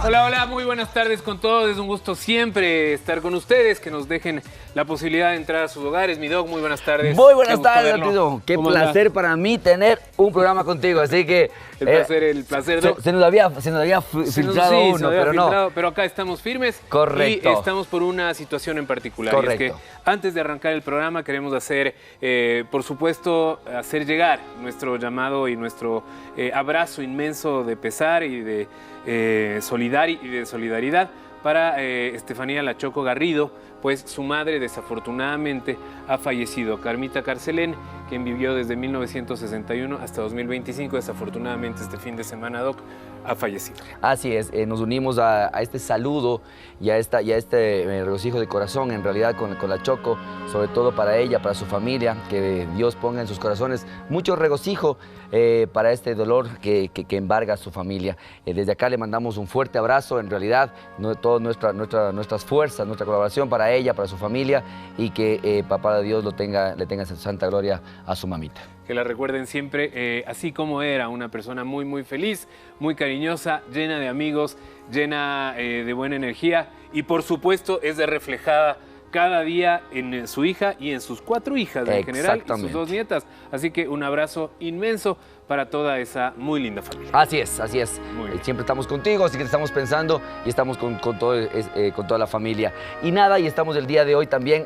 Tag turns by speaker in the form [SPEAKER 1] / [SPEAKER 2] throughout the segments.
[SPEAKER 1] Hola, hola, muy buenas tardes con todos. Es un gusto siempre estar con ustedes, que nos dejen la posibilidad de entrar a sus hogares. Mi Doc, muy buenas tardes.
[SPEAKER 2] Muy buenas tardes, Arturo. Qué placer para mí tener un programa contigo. Así que
[SPEAKER 1] el placer, Doc.
[SPEAKER 2] Se nos había filtrado uno, pero no.
[SPEAKER 1] Pero acá estamos firmes.
[SPEAKER 2] Correcto.
[SPEAKER 1] Y estamos por una situación en particular.
[SPEAKER 2] Correcto.
[SPEAKER 1] Y es que antes de arrancar el programa queremos hacer, por supuesto, hacer llegar nuestro llamado y nuestro abrazo inmenso de pesar y de solidaridad para Estefanía La Choco Garrido, pues su madre desafortunadamente ha fallecido. Carmita Carcelén, quien vivió desde 1961 hasta 2025, desafortunadamente este fin de semana, Doc, ha fallecido.
[SPEAKER 2] Así es, nos unimos a este saludo y a este regocijo de corazón, en realidad, con la Choco, sobre todo para ella, para su familia, que Dios ponga en sus corazones mucho regocijo para este dolor que embarga a su familia. Desde acá le mandamos un fuerte abrazo, en realidad, todas nuestras fuerzas, nuestra colaboración para ella, para su familia, y que Papá de Dios le tenga en santa gloria a su mamita.
[SPEAKER 1] Que la recuerden siempre, así como era, una persona muy, muy feliz, muy cariñosa, llena de amigos, llena de buena energía y, por supuesto, es reflejada cada día en su hija y en sus 4 hijas en general y sus 2 nietas. Así que un abrazo inmenso para toda esa muy linda familia.
[SPEAKER 2] Así es, así es. Siempre estamos contigo, así que te estamos pensando y estamos con toda la familia. Y nada, y estamos el día de hoy también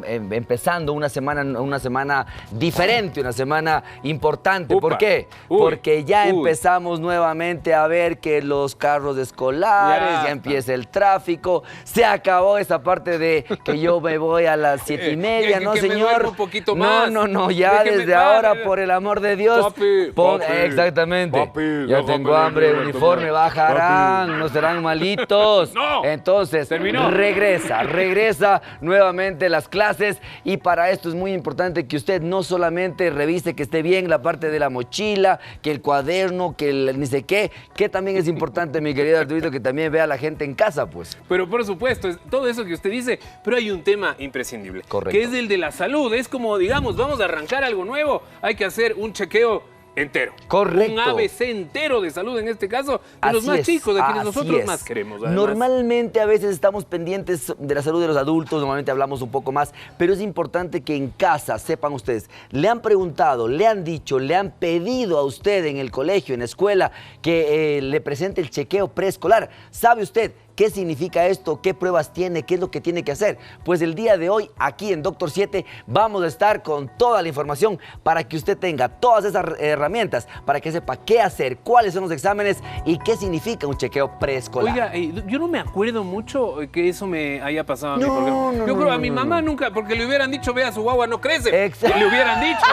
[SPEAKER 2] empezando una semana diferente, una semana importante. ¿Por qué? Porque ya empezamos nuevamente a ver que los carros escolares, ya empieza el tráfico, se acabó esa parte de que yo me voy a las 7:30, ¿no, señor?
[SPEAKER 1] Un poquito más.
[SPEAKER 2] No, ya desde ahora, por el amor de Dios.
[SPEAKER 1] Papi,
[SPEAKER 2] exactamente.
[SPEAKER 3] Papi,
[SPEAKER 2] ya tengo hambre, uniforme, bajarán,
[SPEAKER 3] papi.
[SPEAKER 2] no serán malitos.
[SPEAKER 1] No.
[SPEAKER 2] Entonces,
[SPEAKER 1] Terminó.
[SPEAKER 2] regresa nuevamente las clases, y para esto es muy importante que usted no solamente revise que esté bien la parte de la mochila, que el cuaderno, que el ni sé qué, que también es importante, mi querido Arturito, que también vea a la gente en casa, pues.
[SPEAKER 1] Pero por supuesto, es todo eso que usted dice, pero hay un tema imprescindible.
[SPEAKER 2] Correcto.
[SPEAKER 1] Que es el de la salud. Es como, digamos, vamos a arrancar algo nuevo, hay que hacer un chequeo entero.
[SPEAKER 2] Correcto.
[SPEAKER 1] Un ABC entero de salud, en este caso, de los más chicos, de quienes nosotros más queremos. Además.
[SPEAKER 2] Normalmente a veces estamos pendientes de la salud de los adultos, normalmente hablamos un poco más, pero es importante que en casa, sepan ustedes, le han preguntado, le han dicho, le han pedido a usted en el colegio, en la escuela, que le presente el chequeo preescolar. ¿Sabe usted qué significa esto? ¿Qué pruebas tiene? ¿Qué es lo que tiene que hacer? Pues el día de hoy, aquí en Doctor 7, vamos a estar con toda la información para que usted tenga todas esas herramientas, para que sepa qué hacer, cuáles son los exámenes y qué significa un chequeo preescolar.
[SPEAKER 1] Oiga, yo no me acuerdo mucho que eso me haya pasado a mí. Yo creo a mi mamá nunca, porque le hubieran dicho, vea, su guagua no crece.
[SPEAKER 2] Exacto.
[SPEAKER 1] Le hubieran dicho,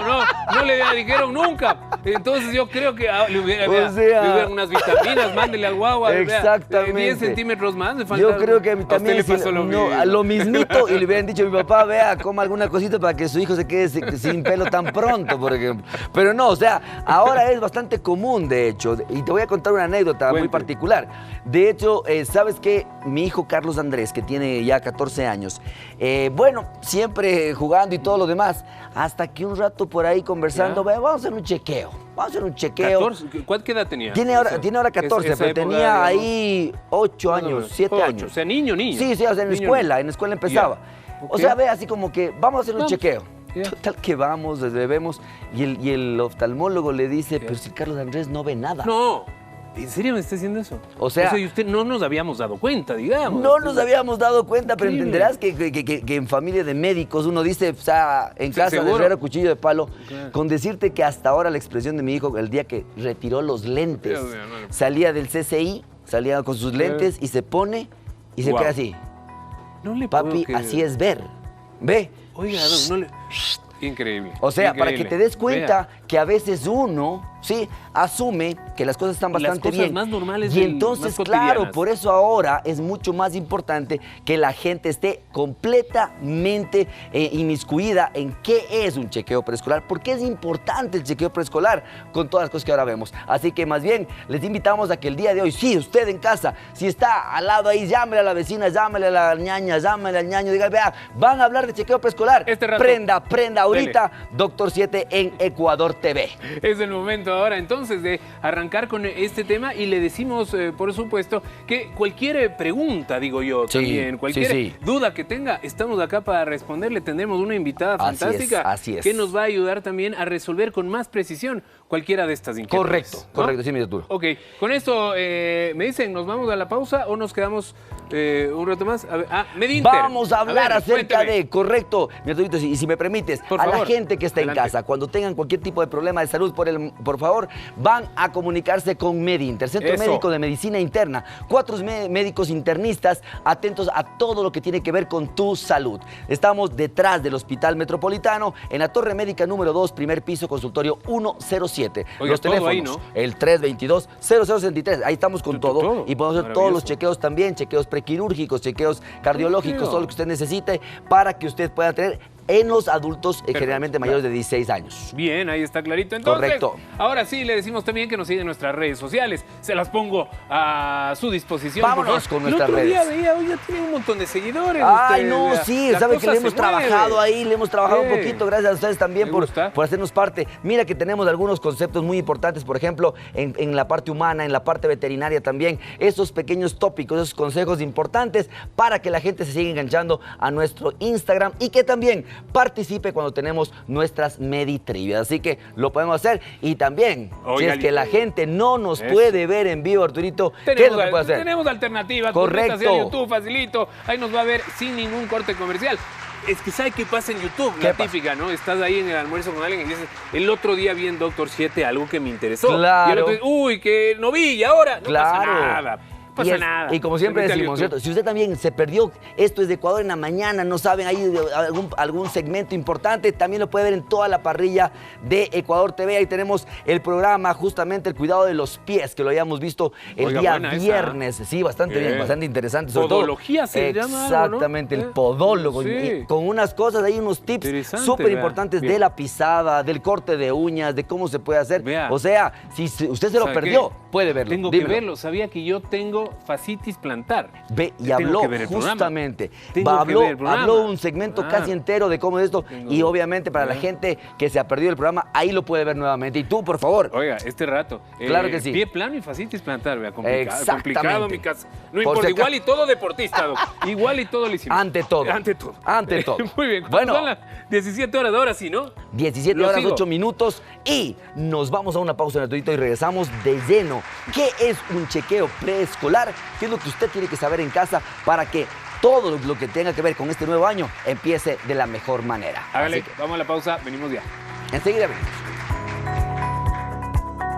[SPEAKER 1] no le dijeron nunca. Entonces yo creo que le hubieran unas vitaminas, mándele al guagua.
[SPEAKER 2] Exactamente.
[SPEAKER 1] 10 centímetros más le falta.
[SPEAKER 2] Yo creo que también
[SPEAKER 1] le pasó
[SPEAKER 2] lo mismito, y le hubieran dicho a mi papá, vea, coma alguna cosita para que su hijo se quede sin pelo tan pronto, por ejemplo. Pero no, o sea, ahora es bastante común, de hecho, y te voy a contar una anécdota muy particular. De hecho, ¿sabes qué? Mi hijo Carlos Andrés, que tiene ya 14 años, bueno, siempre jugando y todo lo demás, hasta que un rato por ahí conversando, vamos a hacer un chequeo. Vamos a hacer un chequeo.
[SPEAKER 1] 14, ¿qué edad tenía?
[SPEAKER 2] Tiene ahora 14, pero tenía ahí 8 años, 7 años.
[SPEAKER 1] O sea, niño.
[SPEAKER 2] Sí, o sea, en la escuela empezaba.
[SPEAKER 1] Yeah.
[SPEAKER 2] O sea, ve así como que vamos a hacer un chequeo.
[SPEAKER 1] Yeah.
[SPEAKER 2] Total que vamos, vemos, y el oftalmólogo le dice, pero si Carlos Andrés no ve nada.
[SPEAKER 1] No. ¿En serio me está diciendo eso?
[SPEAKER 2] O sea,
[SPEAKER 1] y usted no nos habíamos dado cuenta, digamos.
[SPEAKER 2] No nos habíamos dado cuenta, pero entenderás que en familia de médicos uno dice, o sea, en casa de herrero, cuchillo de palo, claro. Con decirte que hasta ahora la expresión de mi hijo, el día que retiró los lentes, salía del CCI, salía con sus lentes y se pone y se queda así.
[SPEAKER 1] No le
[SPEAKER 2] Papi, así es ver. Ve.
[SPEAKER 1] Oiga, no le... Increíble.
[SPEAKER 2] O sea,
[SPEAKER 1] increíble.
[SPEAKER 2] Para que te des cuenta que a veces uno, sí, asume que las cosas están bastante bien.
[SPEAKER 1] Más normales
[SPEAKER 2] y entonces, claro, por eso ahora es mucho más importante que la gente esté completamente inmiscuida en qué es un chequeo preescolar, porque es importante el chequeo preescolar con todas las cosas que ahora vemos. Así que más bien les invitamos a que el día de hoy, sí, usted en casa, si está al lado ahí, llámele a la vecina, llámele a la ñaña, llámele al ñaño, diga, vea, van a hablar de chequeo preescolar. Prenda ahorita, Doctor 7 en Ecuador TV.
[SPEAKER 1] Es el momento ahora entonces de arrancar con este tema y le decimos, por supuesto, que cualquier pregunta, digo yo también, cualquier duda que tenga, estamos acá para responderle. Tendremos una invitada fantástica que nos va a ayudar también a resolver con más precisión cualquiera de estas inquietudes.
[SPEAKER 2] Correcto,
[SPEAKER 1] ¿no?
[SPEAKER 2] correcto, sí, mi Arturo.
[SPEAKER 1] Ok, con esto me dicen, ¿nos vamos a la pausa o nos quedamos un rato más? A ver, MedInter.
[SPEAKER 2] Vamos a hablar acerca de, correcto, mi Arturito, y si me permites,
[SPEAKER 1] por
[SPEAKER 2] a
[SPEAKER 1] favor,
[SPEAKER 2] la gente que está
[SPEAKER 1] adelante.
[SPEAKER 2] en casa, cuando tengan cualquier tipo de problema de salud, por favor, van a comunicarse con MedInter, Centro Médico de Medicina Interna. 4 médicos internistas atentos a todo lo que tiene que ver con tu salud. Estamos detrás del Hospital Metropolitano, en la Torre Médica número 2, primer piso, consultorio 107.
[SPEAKER 1] Oiga,
[SPEAKER 2] los teléfonos,
[SPEAKER 1] ahí, ¿no?
[SPEAKER 2] el 322-0063, ahí estamos con todo. Y podemos hacer todos los chequeos también, chequeos prequirúrgicos, chequeos cardiológicos, todo lo que usted necesite para que usted pueda tener en los adultos generalmente mayores de 16 años.
[SPEAKER 1] Bien, ahí está clarito. Entonces,
[SPEAKER 2] correcto.
[SPEAKER 1] Ahora sí, le decimos también que nos sigan en nuestras redes sociales. Se las pongo a su disposición.
[SPEAKER 2] Vámonos con nuestras redes.
[SPEAKER 1] El otro día veía, hoy ya tiene un montón de seguidores.
[SPEAKER 2] Ay,
[SPEAKER 1] ustedes,
[SPEAKER 2] no, sí, sabe que le hemos trabajado ahí, le hemos trabajado un poquito. Gracias a ustedes también por hacernos parte. Mira que tenemos algunos conceptos muy importantes, por ejemplo, en la parte humana, en la parte veterinaria también. Esos pequeños tópicos, esos consejos importantes para que la gente se siga enganchando a nuestro Instagram y que también participe cuando tenemos nuestras Meditrivias. Así que lo podemos hacer. Y también, si es que la gente no nos puede ver en vivo, Arturito, ¿qué es lo que puede hacer?
[SPEAKER 1] Tenemos alternativas.
[SPEAKER 2] Correcto.
[SPEAKER 1] Hacia YouTube, facilito. Ahí nos va a ver sin ningún corte comercial. Es que ¿sabe qué pasa en YouTube? La típica, ¿no? Estás ahí en el almuerzo con alguien y dices, el otro día vi en Doctor 7 algo que me interesó.
[SPEAKER 2] Claro.
[SPEAKER 1] Y el otro dice, uy, que no vi y ahora no pasa nada. Pasa nada.
[SPEAKER 2] Y como siempre decimos, ¿cierto? Si usted también se perdió Esto es de Ecuador en la mañana, no saben ahí algún segmento importante, también lo puede ver en toda la parrilla de Ecuador TV. Ahí tenemos el programa, justamente el cuidado de los pies, que lo habíamos visto el día viernes. Sí, bastante bien, bastante interesante.
[SPEAKER 1] Podología se llama algo, ¿no?
[SPEAKER 2] Exactamente, el podólogo. Y con unas cosas, hay unos tips súper importantes de la pisada, del corte de uñas, de cómo se puede hacer. O sea, si usted se lo perdió, puede verlo.
[SPEAKER 1] Tengo que verlo. Sabía que yo tengo fascitis plantar.
[SPEAKER 2] Ve, y habló justamente. Habló un segmento casi entero de cómo es esto. Y obviamente para la gente que se ha perdido el programa, ahí lo puede ver nuevamente. Y tú, por favor.
[SPEAKER 1] Oiga, este rato.
[SPEAKER 2] Claro que sí.
[SPEAKER 1] Pie plano y fascitis plantar, vea,
[SPEAKER 2] complicado
[SPEAKER 1] mi caso. No importa, igual y todo deportista, igual y todo lo hicimos.
[SPEAKER 2] Ante todo.
[SPEAKER 1] Ante todo.
[SPEAKER 2] Ante todo.
[SPEAKER 1] Muy bien.
[SPEAKER 2] Bueno.
[SPEAKER 1] Son las 17 horas de ahora, sí, ¿no?
[SPEAKER 2] 17 horas, 8 minutos. Y nos vamos a una pausa en el Arturito y regresamos de lleno. ¿Qué es un chequeo preescolar? ¿Qué es lo que usted tiene que saber en casa para que todo lo que tenga que ver con este nuevo año empiece de la mejor manera?
[SPEAKER 1] Hágale, vamos a la pausa, venimos ya.
[SPEAKER 2] Enseguida venimos.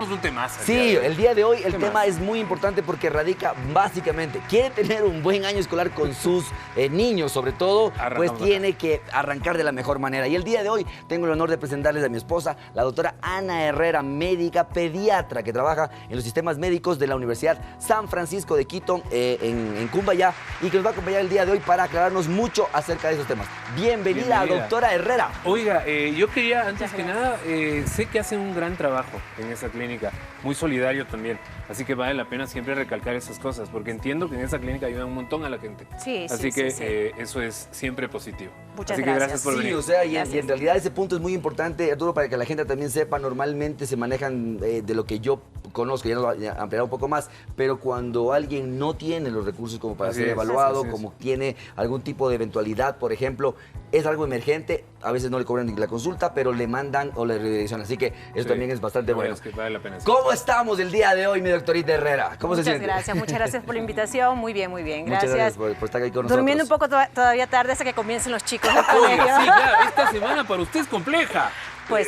[SPEAKER 1] Un temazo.
[SPEAKER 2] Sí, el día de hoy el tema es muy importante porque radica básicamente, quiere tener un buen año escolar con sus niños sobre todo, pues tiene que arrancar de la mejor manera. Y el día de hoy tengo el honor de presentarles a mi esposa, la doctora Ana Herrera, médica pediatra que trabaja en los sistemas médicos de la Universidad San Francisco de Quito en Cumbayá y que nos va a acompañar el día de hoy para aclararnos mucho acerca de esos temas. Bienvenida. Doctora Herrera.
[SPEAKER 1] Oiga, yo quería antes que nada, sé que hacen un gran trabajo en esa clínica. Muy solidario también, así que vale la pena siempre recalcar esas cosas, porque entiendo que en esa clínica ayudan un montón a la gente. Así que eso es siempre positivo.
[SPEAKER 3] Muchas
[SPEAKER 1] gracias por venir.
[SPEAKER 2] Sí, o sea, y en realidad ese punto es muy importante, Arturo, para que la gente también sepa. Normalmente se manejan de lo que yo conozco, ya nos va a ampliar un poco más, pero cuando alguien no tiene los recursos como para ser evaluado, como tiene algún tipo de eventualidad, por ejemplo, es algo emergente, a veces no le cobran ni la consulta, pero le mandan o le redireccionan. Así que eso también es bastante bueno.
[SPEAKER 1] Es que vale la pena.
[SPEAKER 2] ¿Cómo estamos el día de hoy, mi doctorita Herrera? ¿Cómo se siente?
[SPEAKER 3] Muchas gracias por la invitación. Muy bien, muy bien.
[SPEAKER 2] Muchas gracias por estar aquí con nosotros.
[SPEAKER 3] Durmiendo un poco todavía tarde hasta que comiencen los chicos del colegio.
[SPEAKER 1] Sí, claro, esta semana para usted es compleja.
[SPEAKER 3] Pues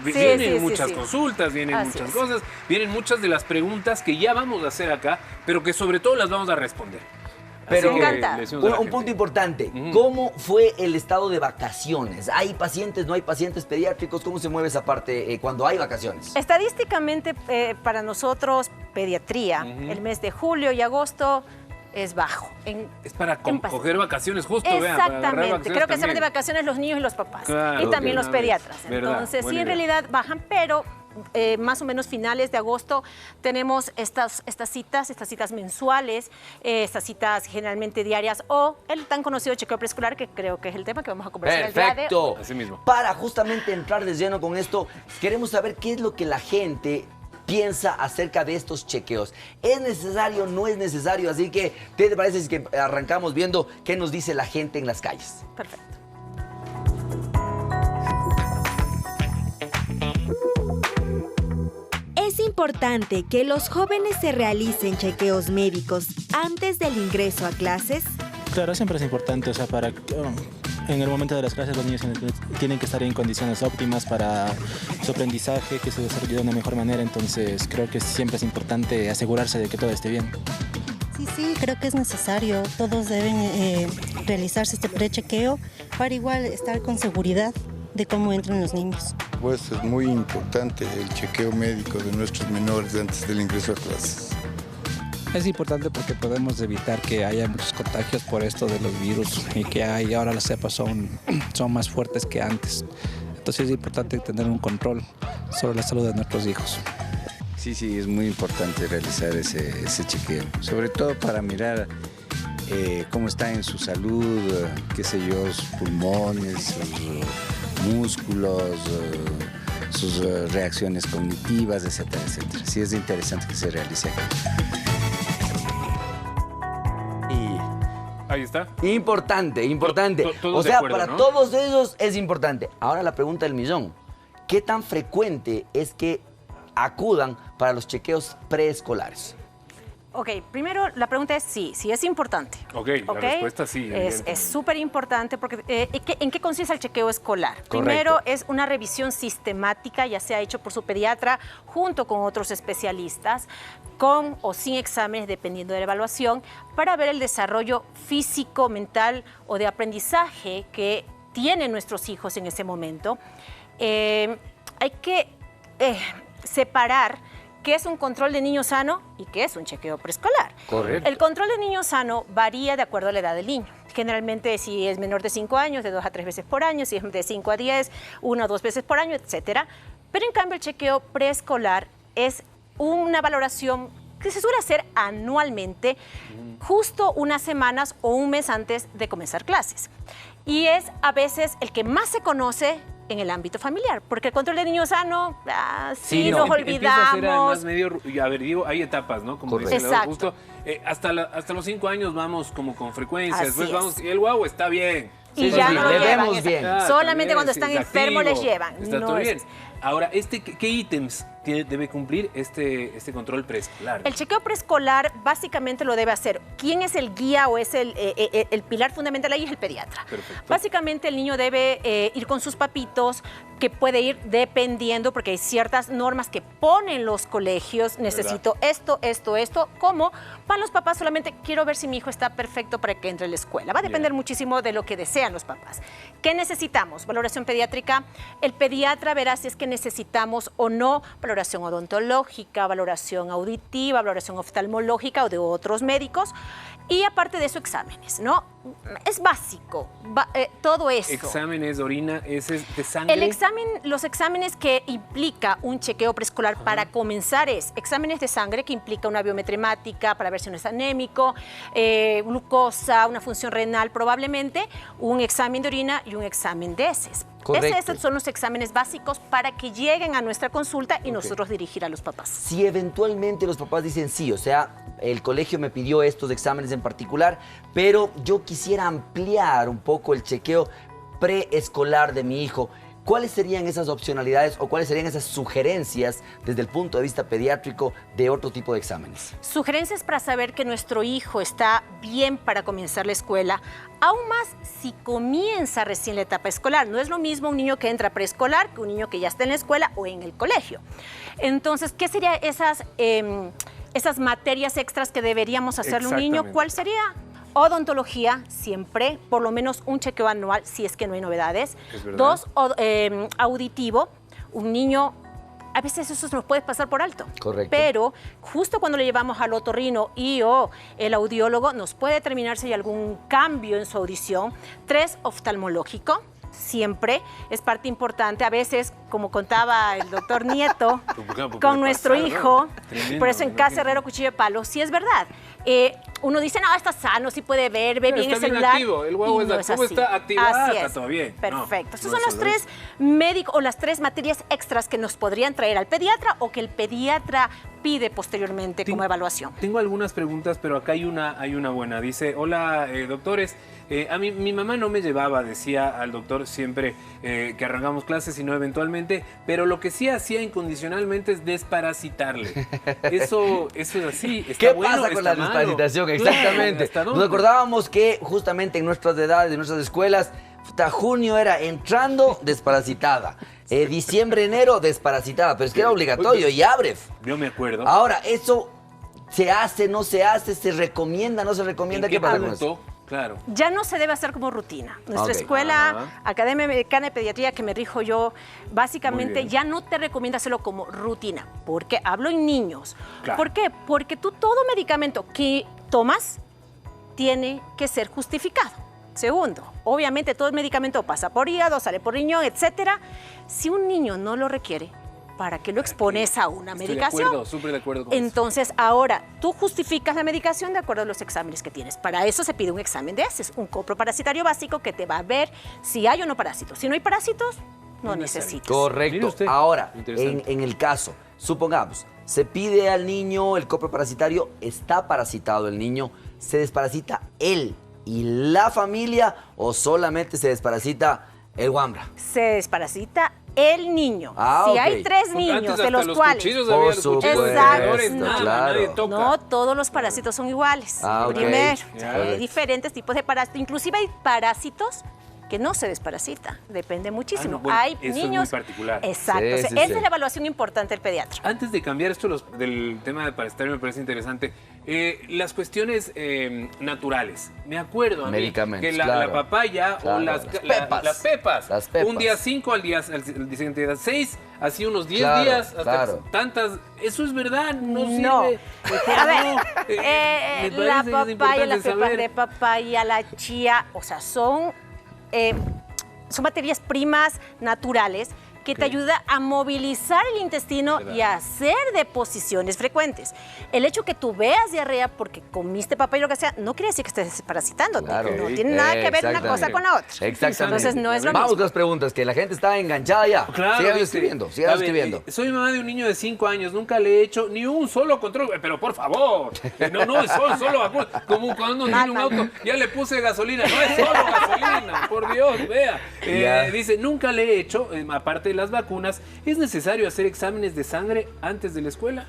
[SPEAKER 1] vienen muchas consultas, vienen muchas cosas, vienen muchas de las preguntas que ya vamos a hacer acá, pero que sobre todo las vamos a responder.
[SPEAKER 2] Pero
[SPEAKER 3] un
[SPEAKER 2] punto importante, ¿cómo fue el estado de vacaciones? ¿Hay pacientes, no hay pacientes pediátricos? ¿Cómo se mueve esa parte cuando hay vacaciones?
[SPEAKER 3] Estadísticamente, para nosotros, pediatría, el mes de julio y agosto es bajo.
[SPEAKER 1] Es para coger vacaciones justo,
[SPEAKER 3] exactamente. Creo que se van de vacaciones los niños y los papás. Y también los pediatras. Entonces, sí, en realidad bajan, pero más o menos finales de agosto, tenemos estas citas mensuales, estas citas generalmente diarias o el tan conocido chequeo preescolar, que creo que es el tema que vamos a conversar el día de
[SPEAKER 2] Perfecto.
[SPEAKER 3] hoy.
[SPEAKER 1] Así mismo.
[SPEAKER 2] Para justamente entrar de lleno con esto, queremos saber qué es lo que la gente piensa acerca de estos chequeos. ¿Es necesario? ¿No es necesario? Así que, ¿qué te parece si que arrancamos viendo qué nos dice la gente en las calles?
[SPEAKER 3] Perfecto.
[SPEAKER 4] Es importante que los jóvenes se realicen chequeos médicos antes del ingreso a clases.
[SPEAKER 5] Claro, siempre es importante, o sea, para en el momento de las clases los niños tienen que estar en condiciones óptimas para su aprendizaje, que se desarrolle de una mejor manera, entonces creo que siempre es importante asegurarse de que todo esté bien.
[SPEAKER 6] Sí, creo que es necesario. Todos deben realizarse este prechequeo para igual estar con seguridad de cómo entran los niños.
[SPEAKER 7] Pues es muy importante el chequeo médico de nuestros menores antes del ingreso a clases.
[SPEAKER 8] Es importante porque podemos evitar que haya muchos contagios por esto de los virus y que ahora las cepas son más fuertes que antes. Entonces es importante tener un control sobre la salud de nuestros hijos.
[SPEAKER 9] Sí, es muy importante realizar ese chequeo, sobre todo para mirar cómo está en su salud, qué sé yo, sus pulmones, sus músculos, sus reacciones cognitivas, etcétera, etcétera. Sí es interesante que se realice.
[SPEAKER 1] Ahí está.
[SPEAKER 2] Importante.
[SPEAKER 1] Todos
[SPEAKER 2] O
[SPEAKER 1] de
[SPEAKER 2] sea,
[SPEAKER 1] acuerdo,
[SPEAKER 2] para
[SPEAKER 1] ¿no?
[SPEAKER 2] todos ellos es importante. Ahora la pregunta del millón. ¿Qué tan frecuente es que acudan para los chequeos preescolares?
[SPEAKER 3] Ok, primero la pregunta es sí es importante.
[SPEAKER 1] Ok, la respuesta sí, evidentemente.
[SPEAKER 3] Es súper importante porque ¿en qué consiste el chequeo escolar?
[SPEAKER 2] Correcto.
[SPEAKER 3] Primero es una revisión sistemática, ya sea hecho por su pediatra junto con otros especialistas, con o sin exámenes, dependiendo de la evaluación, para ver el desarrollo físico, mental o de aprendizaje que tienen nuestros hijos en ese momento. Hay que separar qué es un control de niño sano y qué es un chequeo preescolar.
[SPEAKER 2] Correcto.
[SPEAKER 3] El control de niño sano varía de acuerdo a la edad del niño. Generalmente, si es menor de 5 años, de 2 a 3 veces por año, si es de 5 a 10, 1 o 2 veces por año, etcétera. Pero en cambio, el chequeo preescolar es una valoración que se suele hacer anualmente, justo unas semanas o un mes antes de comenzar clases. Y es a veces el que más se conoce en el ámbito familiar, porque el control de niño sano, sí, nos
[SPEAKER 1] Empieza a ser además
[SPEAKER 3] olvidamos.
[SPEAKER 1] medio, a ver, digo, hay etapas, ¿no? Como dice
[SPEAKER 3] Exacto.
[SPEAKER 1] justo, hasta los 5 años vamos como con frecuencia,
[SPEAKER 3] Así
[SPEAKER 1] después
[SPEAKER 3] es.
[SPEAKER 1] vamos, y el guau está bien.
[SPEAKER 3] Y ya no lo
[SPEAKER 2] le
[SPEAKER 3] llevan.
[SPEAKER 2] vemos bien.
[SPEAKER 3] Solamente
[SPEAKER 1] También,
[SPEAKER 3] cuando
[SPEAKER 1] sí,
[SPEAKER 3] están
[SPEAKER 1] es
[SPEAKER 3] enfermos
[SPEAKER 1] activo,
[SPEAKER 3] les llevan.
[SPEAKER 1] Está
[SPEAKER 3] No
[SPEAKER 1] todo
[SPEAKER 3] es
[SPEAKER 1] bien.
[SPEAKER 3] así.
[SPEAKER 1] Ahora, ¿qué ítems debe cumplir este control preescolar?
[SPEAKER 3] El chequeo preescolar básicamente lo debe hacer. ¿Quién es el guía o es el pilar fundamental ahí? Es el pediatra.
[SPEAKER 1] Perfecto.
[SPEAKER 3] Básicamente el niño debe ir con sus papitos, que puede ir dependiendo, porque hay ciertas normas que ponen los colegios. Necesito esto, como para los papás solamente quiero ver si mi hijo está perfecto para que entre a la escuela. Va a depender muchísimo de lo que desean los papás. ¿Qué necesitamos? Valoración pediátrica. El pediatra verá si es que necesitamos o no valoración odontológica, valoración auditiva, valoración oftalmológica o de otros médicos. Y aparte de eso, exámenes, ¿no? Es básico, todo eso.
[SPEAKER 1] Exámenes de orina, ese es de sangre.
[SPEAKER 3] Los exámenes que implica un chequeo preescolar para comenzar es exámenes de sangre que implica una biometremática para ver si no es anémico, glucosa, una función renal probablemente, un examen de orina y un examen de heces.
[SPEAKER 2] Correcto.
[SPEAKER 3] Esos son los exámenes básicos para que lleguen a nuestra consulta y nosotros dirigir a los papás.
[SPEAKER 2] Si eventualmente los papás dicen sí, o sea, el colegio me pidió estos exámenes en particular, pero yo quisiera ampliar un poco el chequeo preescolar de mi hijo, ¿cuáles serían esas opcionalidades o cuáles serían esas sugerencias desde el punto de vista pediátrico de otro tipo de exámenes?
[SPEAKER 3] Sugerencias para saber que nuestro hijo está bien para comenzar la escuela, aún más si comienza recién la etapa escolar. No es lo mismo un niño que entra a preescolar que un niño que ya está en la escuela o en el colegio. Entonces, ¿qué serían esas materias extras que deberíamos hacerle a un niño?
[SPEAKER 1] Exactamente.
[SPEAKER 3] ¿Cuál sería? Odontología, siempre, por lo menos un chequeo anual, si es que no hay novedades.
[SPEAKER 1] Es verdad.
[SPEAKER 3] 2, auditivo. Un niño, a veces eso se nos puede pasar por alto.
[SPEAKER 2] Correcto.
[SPEAKER 3] Pero justo cuando le llevamos al otorrino y o el audiólogo, nos puede determinar si hay algún cambio en su audición. 3, oftalmológico. Siempre es parte importante. A veces como contaba el doctor Nieto,
[SPEAKER 1] Puede
[SPEAKER 3] con nuestro
[SPEAKER 1] pasar, ¿no?
[SPEAKER 3] hijo.
[SPEAKER 1] Tremendo,
[SPEAKER 3] Por eso en
[SPEAKER 1] ¿no?
[SPEAKER 3] casa Herrero Cuchillo de Palo, sí es verdad. Uno dice, no, está sano, sí puede ver, ve
[SPEAKER 1] Pero
[SPEAKER 3] bien el
[SPEAKER 1] está bien
[SPEAKER 3] celular.
[SPEAKER 1] activo, el huevo
[SPEAKER 3] y
[SPEAKER 1] es ¿cómo
[SPEAKER 3] así.
[SPEAKER 1] está activado?
[SPEAKER 3] Así
[SPEAKER 1] Está
[SPEAKER 3] es.
[SPEAKER 1] todo bien.
[SPEAKER 3] Perfecto.
[SPEAKER 1] No,
[SPEAKER 3] Estos
[SPEAKER 1] no
[SPEAKER 3] son los
[SPEAKER 1] es
[SPEAKER 3] tres médicos o las tres materias extras que nos podrían traer al pediatra o que el pediatra pide posteriormente como evaluación.
[SPEAKER 1] Tengo algunas preguntas, pero acá hay una buena. Dice, hola, doctores. A mí, mi mamá no me llevaba, decía al doctor siempre que arrancamos clases, sino eventualmente, pero lo que sí hacía incondicionalmente es desparasitarle. Eso es así. ¿Está
[SPEAKER 2] ¿Qué
[SPEAKER 1] bueno,
[SPEAKER 2] pasa con la
[SPEAKER 1] está malo?
[SPEAKER 2] desparasitación?
[SPEAKER 1] Claro,
[SPEAKER 2] Exactamente.
[SPEAKER 1] ¿hasta
[SPEAKER 2] Nos
[SPEAKER 1] dónde?
[SPEAKER 2] acordábamos que justamente en nuestras edades, en nuestras escuelas, hasta junio era entrando, desparasitada. Diciembre, enero, desparasitada. Pero es que era obligatorio y abre.
[SPEAKER 1] Yo me acuerdo.
[SPEAKER 2] Ahora, ¿eso se hace, no se hace, se recomienda, no se recomienda?
[SPEAKER 1] ¿En
[SPEAKER 2] ¿Qué
[SPEAKER 1] qué
[SPEAKER 2] pasa con eso?
[SPEAKER 1] punto? Claro.
[SPEAKER 3] Ya no se debe hacer como rutina. Nuestra
[SPEAKER 2] Ok.
[SPEAKER 3] escuela,
[SPEAKER 1] Ajá.
[SPEAKER 3] Academia Americana de Pediatría, que me rijo yo,
[SPEAKER 1] Muy
[SPEAKER 3] básicamente
[SPEAKER 1] bien.
[SPEAKER 3] ya no te recomienda hacerlo como rutina. Porque hablo en niños.
[SPEAKER 1] Claro.
[SPEAKER 3] ¿Por qué? Porque tú todo medicamento que tomas tiene que ser justificado. Segundo, obviamente todo el medicamento pasa por hígado, sale por riñón, etcétera. Si un niño no lo requiere, ¿para qué lo expones a una medicación?
[SPEAKER 1] Estoy de acuerdo, súper de acuerdo con eso.
[SPEAKER 3] Entonces, ahora, tú justificas la medicación de acuerdo a los exámenes que tienes. Para eso se pide un examen de heces, un coproparasitario básico que te va a ver si hay o no parásitos. Si no hay parásitos, no necesitas.
[SPEAKER 1] Mire
[SPEAKER 2] Correcto.
[SPEAKER 1] usted.
[SPEAKER 2] Ahora,
[SPEAKER 1] Interesante.
[SPEAKER 2] en el caso, supongamos, se pide al niño el coproparasitario, está parasitado el niño, se desparasita él y la familia o solamente se desparasita el guambra.
[SPEAKER 3] Se desparasita el niño.
[SPEAKER 2] Ah,
[SPEAKER 3] si
[SPEAKER 2] ok.
[SPEAKER 3] hay tres
[SPEAKER 1] Porque
[SPEAKER 3] niños,
[SPEAKER 1] antes
[SPEAKER 3] de
[SPEAKER 1] hasta
[SPEAKER 3] los cuales...
[SPEAKER 1] cuchillos
[SPEAKER 2] Por
[SPEAKER 1] había los cuchillos
[SPEAKER 3] supuesto,
[SPEAKER 1] alrededor, nada,
[SPEAKER 2] claro.
[SPEAKER 1] nadie toca.
[SPEAKER 3] No todos los parásitos son iguales.
[SPEAKER 2] Ah, ok.
[SPEAKER 3] Primero,
[SPEAKER 1] Ya.
[SPEAKER 3] hay diferentes tipos de parásitos. Inclusive hay parásitos que no se desparasita. Depende muchísimo.
[SPEAKER 1] Ah, no, bueno,
[SPEAKER 3] hay
[SPEAKER 1] eso es muy
[SPEAKER 3] niños...
[SPEAKER 1] particular.
[SPEAKER 3] Exacto.
[SPEAKER 2] Sí,
[SPEAKER 3] O sea,
[SPEAKER 2] sí,
[SPEAKER 3] esa
[SPEAKER 2] sí.
[SPEAKER 3] es la evaluación importante del pediatra.
[SPEAKER 1] Antes de cambiar esto del tema de parasitario, me parece interesante. Las cuestiones naturales. Me acuerdo a mí
[SPEAKER 2] Medicamentos,
[SPEAKER 1] que la
[SPEAKER 2] claro.
[SPEAKER 1] papaya
[SPEAKER 2] Claro,
[SPEAKER 1] o
[SPEAKER 2] las pepas.
[SPEAKER 1] las pepas.
[SPEAKER 2] Las pepas.
[SPEAKER 1] Un día 5, al día siguiente día 6, así unos 10
[SPEAKER 2] Claro,
[SPEAKER 1] días, hasta
[SPEAKER 2] claro.
[SPEAKER 1] tantas. Eso es verdad, no
[SPEAKER 3] No.
[SPEAKER 1] sirve. Mejor
[SPEAKER 3] A ver,
[SPEAKER 1] no. Me
[SPEAKER 3] la
[SPEAKER 1] parece que es
[SPEAKER 3] papaya,
[SPEAKER 1] importante
[SPEAKER 3] las pepas
[SPEAKER 1] saber.
[SPEAKER 3] de papaya, la chía, o sea, son materias primas naturales que te ayuda a movilizar el intestino y a hacer deposiciones frecuentes. El hecho que tú veas diarrea porque comiste papaya o lo que sea, no quiere decir que estés desparasitándote.
[SPEAKER 2] Claro.
[SPEAKER 3] No tiene nada que ver una cosa con la otra.
[SPEAKER 2] Exactamente.
[SPEAKER 3] Entonces no es lo
[SPEAKER 2] Vamos
[SPEAKER 3] mismo.
[SPEAKER 2] con las preguntas, que la gente está enganchada ya.
[SPEAKER 1] Claro,
[SPEAKER 2] sigan
[SPEAKER 1] dice,
[SPEAKER 2] escribiendo,
[SPEAKER 1] a
[SPEAKER 2] sigan
[SPEAKER 1] ver,
[SPEAKER 2] escribiendo.
[SPEAKER 1] soy mamá de un niño de 5 años, nunca le he hecho ni un solo control, pero por favor, no es solo vacuna, como cuando uno tiene un auto, ya le puse gasolina, no es solo gasolina, por Dios, vea.
[SPEAKER 2] Ya.
[SPEAKER 1] Dice, nunca le he hecho, aparte de las vacunas, ¿es necesario hacer exámenes de sangre antes de la escuela?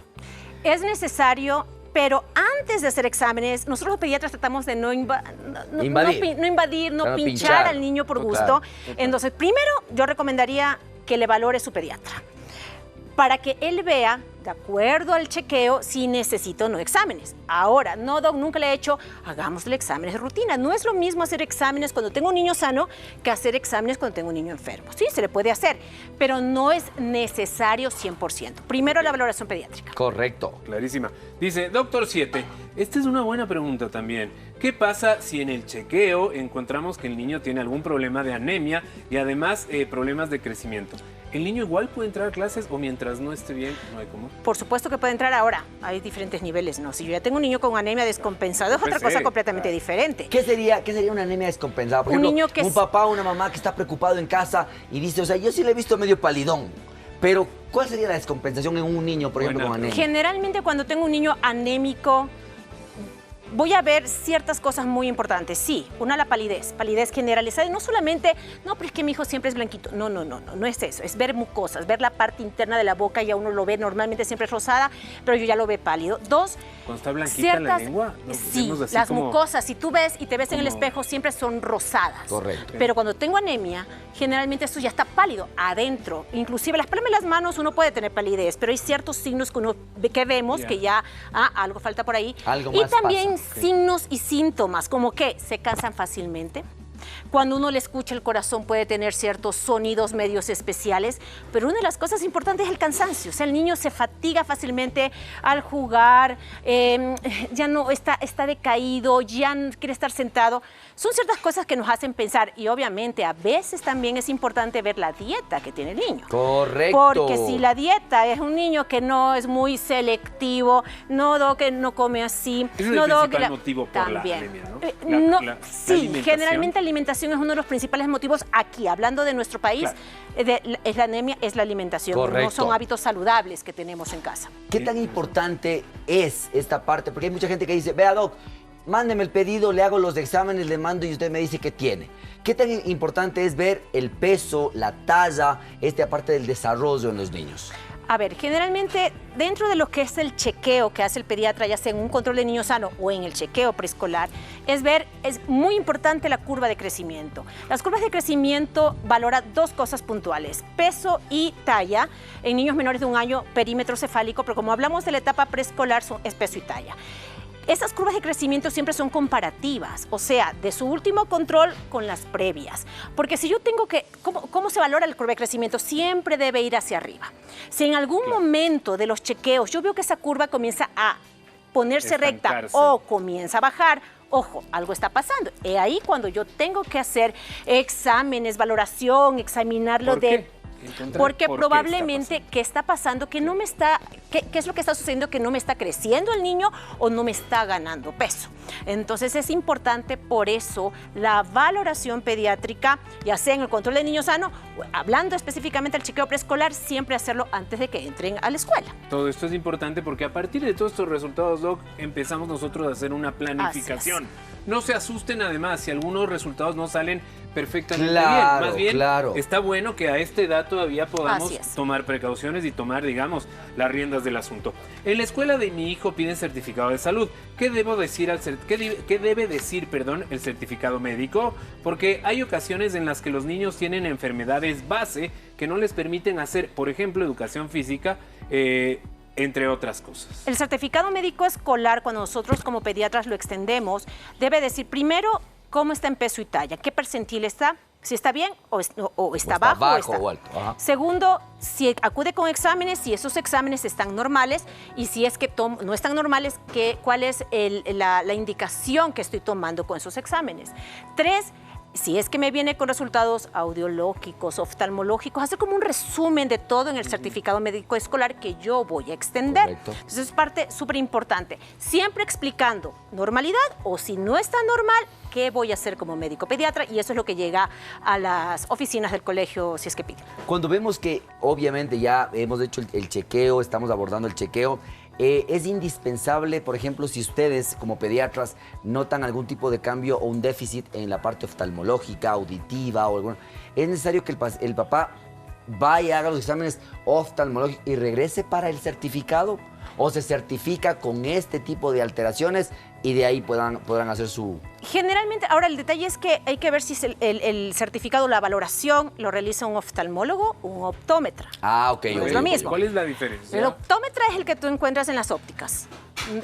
[SPEAKER 3] Es necesario, pero antes de hacer exámenes, nosotros los pediatras tratamos de no invadir, no
[SPEAKER 2] Claro,
[SPEAKER 3] pinchar al niño por gusto.
[SPEAKER 2] Claro.
[SPEAKER 3] Entonces, primero, yo recomendaría que le valore su pediatra, para que él vea, de acuerdo al chequeo, si necesita o no exámenes. Ahora, no, doc, nunca le he hecho, hagámosle exámenes de rutina. No es lo mismo hacer exámenes cuando tengo un niño sano que hacer exámenes cuando tengo un niño enfermo. Sí, se le puede hacer, pero no es necesario 100%. Primero, la valoración pediátrica.
[SPEAKER 2] Correcto.
[SPEAKER 1] Clarísima. Dice, doctor 7, esta es una buena pregunta también. ¿Qué pasa si en el chequeo encontramos que el niño tiene algún problema de anemia y además problemas de crecimiento? ¿El niño igual puede entrar a clases o mientras no esté bien no hay cómo?
[SPEAKER 3] Por supuesto que puede entrar ahora. Hay diferentes niveles, ¿no? Si yo ya tengo un niño con anemia descompensada, es otra
[SPEAKER 1] Pues
[SPEAKER 3] cosa
[SPEAKER 1] sí,
[SPEAKER 3] completamente diferente.
[SPEAKER 2] ¿Qué sería una anemia descompensada? Por
[SPEAKER 3] Un
[SPEAKER 2] ejemplo,
[SPEAKER 3] niño que
[SPEAKER 2] un
[SPEAKER 3] es-
[SPEAKER 2] papá o una mamá que está preocupado en casa y dice, o sea, yo sí le he visto medio palidón, pero ¿cuál sería la descompensación en un niño, por ejemplo,
[SPEAKER 1] Buena
[SPEAKER 2] con anemia?
[SPEAKER 3] Generalmente cuando tengo un niño anémico, voy a ver ciertas cosas muy importantes. Sí, una, la palidez generalizada. Y no solamente, no, pero es que mi hijo siempre es blanquito. No es eso. Es ver mucosas, ver la parte interna de la boca, ya uno lo ve, normalmente siempre es rosada, pero yo ya lo ve pálido. Dos,
[SPEAKER 1] Cuando está blanquita la lengua, ¿no?
[SPEAKER 3] sí,
[SPEAKER 1] Vemos así
[SPEAKER 3] las
[SPEAKER 1] como-
[SPEAKER 3] mucosas, si tú ves y te ves en el
[SPEAKER 1] como-
[SPEAKER 3] espejo, siempre son rosadas.
[SPEAKER 2] Correcto.
[SPEAKER 3] Pero cuando tengo anemia, generalmente esto ya está pálido adentro. Inclusive las palmas de las manos uno puede tener palidez, pero hay ciertos signos que vemos
[SPEAKER 1] Ya.
[SPEAKER 3] que ya algo falta por ahí.
[SPEAKER 2] Algo
[SPEAKER 3] y
[SPEAKER 2] más
[SPEAKER 3] también
[SPEAKER 2] pasa.
[SPEAKER 3] signos y síntomas, como que se cansan fácilmente, Cuando uno le escucha el corazón puede tener ciertos sonidos medios especiales, pero una de las cosas importantes es el cansancio. O sea, el niño se fatiga fácilmente al jugar, ya no está decaído, ya no quiere estar sentado. Son ciertas cosas que nos hacen pensar y obviamente a veces también es importante ver la dieta que tiene el niño.
[SPEAKER 2] Correcto.
[SPEAKER 3] Porque si la dieta es un niño que no es muy selectivo, que no come así.
[SPEAKER 1] Es el principal motivo por la anemia, ¿no?
[SPEAKER 3] Sí, generalmente alimentación es uno de los principales motivos aquí, hablando de nuestro país, es la anemia, es la alimentación.
[SPEAKER 2] Correcto.
[SPEAKER 3] No son hábitos saludables que tenemos en casa.
[SPEAKER 2] ¿Qué tan importante es esta parte? Porque hay mucha gente que dice, vea, doc, mándeme el pedido, le hago los exámenes, le mando y usted me dice qué tiene. ¿Qué tan importante es ver el peso, la talla, esta parte del desarrollo en los niños?
[SPEAKER 3] A ver, generalmente dentro de lo que es el chequeo que hace el pediatra, ya sea en un control de niño sano o en el chequeo preescolar, es muy importante la curva de crecimiento. Las curvas de crecimiento valoran dos cosas puntuales, peso y talla. En niños menores de 1 año, perímetro cefálico, pero como hablamos de la etapa preescolar, es peso y talla. Esas curvas de crecimiento siempre son comparativas, o sea, de su último control con las previas. Porque si yo tengo que, ¿cómo se valora la curva de crecimiento? Siempre debe ir hacia arriba. Si en algún momento de los chequeos yo veo que esa curva comienza a ponerse recta o comienza a bajar, ojo, algo está pasando. Es ahí cuando yo tengo que hacer exámenes, valoración, examinarlo porque probablemente, ¿qué está pasando? ¿Qué es lo que está sucediendo? Que no me está creciendo el niño o no me está ganando peso. Entonces es importante por eso la valoración pediátrica, ya sea en el control de niño sano, hablando específicamente del chequeo preescolar, siempre hacerlo antes de que entren a la escuela.
[SPEAKER 1] Todo esto es importante porque a partir de todos estos resultados, Doc, empezamos nosotros a hacer una planificación. No se asusten además si algunos resultados no salen perfectamente bien. Más bien, está bueno que a esta edad todavía podamos tomar precauciones y tomar, digamos, las riendas del asunto. En la escuela de mi hijo piden certificado de salud. ¿Qué debe decir el certificado médico? Porque hay ocasiones en las que los niños tienen enfermedades base que no les permiten hacer, por ejemplo, educación física, entre otras cosas.
[SPEAKER 3] El certificado médico escolar, cuando nosotros como pediatras lo extendemos, debe decir primero cómo está en peso y talla, qué percentil está, si está bien o está bajo
[SPEAKER 2] o alto. Ajá.
[SPEAKER 3] Segundo, si acude con exámenes, si esos exámenes están normales y si es que no están normales, cuál es la indicación que estoy tomando con esos exámenes. 3, si es que me viene con resultados audiológicos, oftalmológicos, hacer como un resumen de todo en el certificado médico escolar que yo voy a extender. Correcto. Entonces es parte súper importante. Siempre explicando normalidad o si no está normal, qué voy a hacer como médico pediatra y eso es lo que llega a las oficinas del colegio si es que piden.
[SPEAKER 2] Cuando vemos que obviamente ya hemos hecho el chequeo, estamos abordando el chequeo, es indispensable, por ejemplo, si ustedes como pediatras notan algún tipo de cambio o un déficit en la parte oftalmológica, auditiva o alguna, es necesario que el papá vaya, haga los exámenes oftalmológicos y regrese para el certificado o se certifica con este tipo de alteraciones y de ahí podrán hacer su...
[SPEAKER 3] Generalmente, ahora el detalle es que hay que ver si el certificado, la valoración, lo realiza un oftalmólogo o un optómetra.
[SPEAKER 2] Ah, ok.
[SPEAKER 3] No es lo mismo.
[SPEAKER 1] ¿Cuál es la diferencia?
[SPEAKER 3] El optómetra es el que tú encuentras en las ópticas.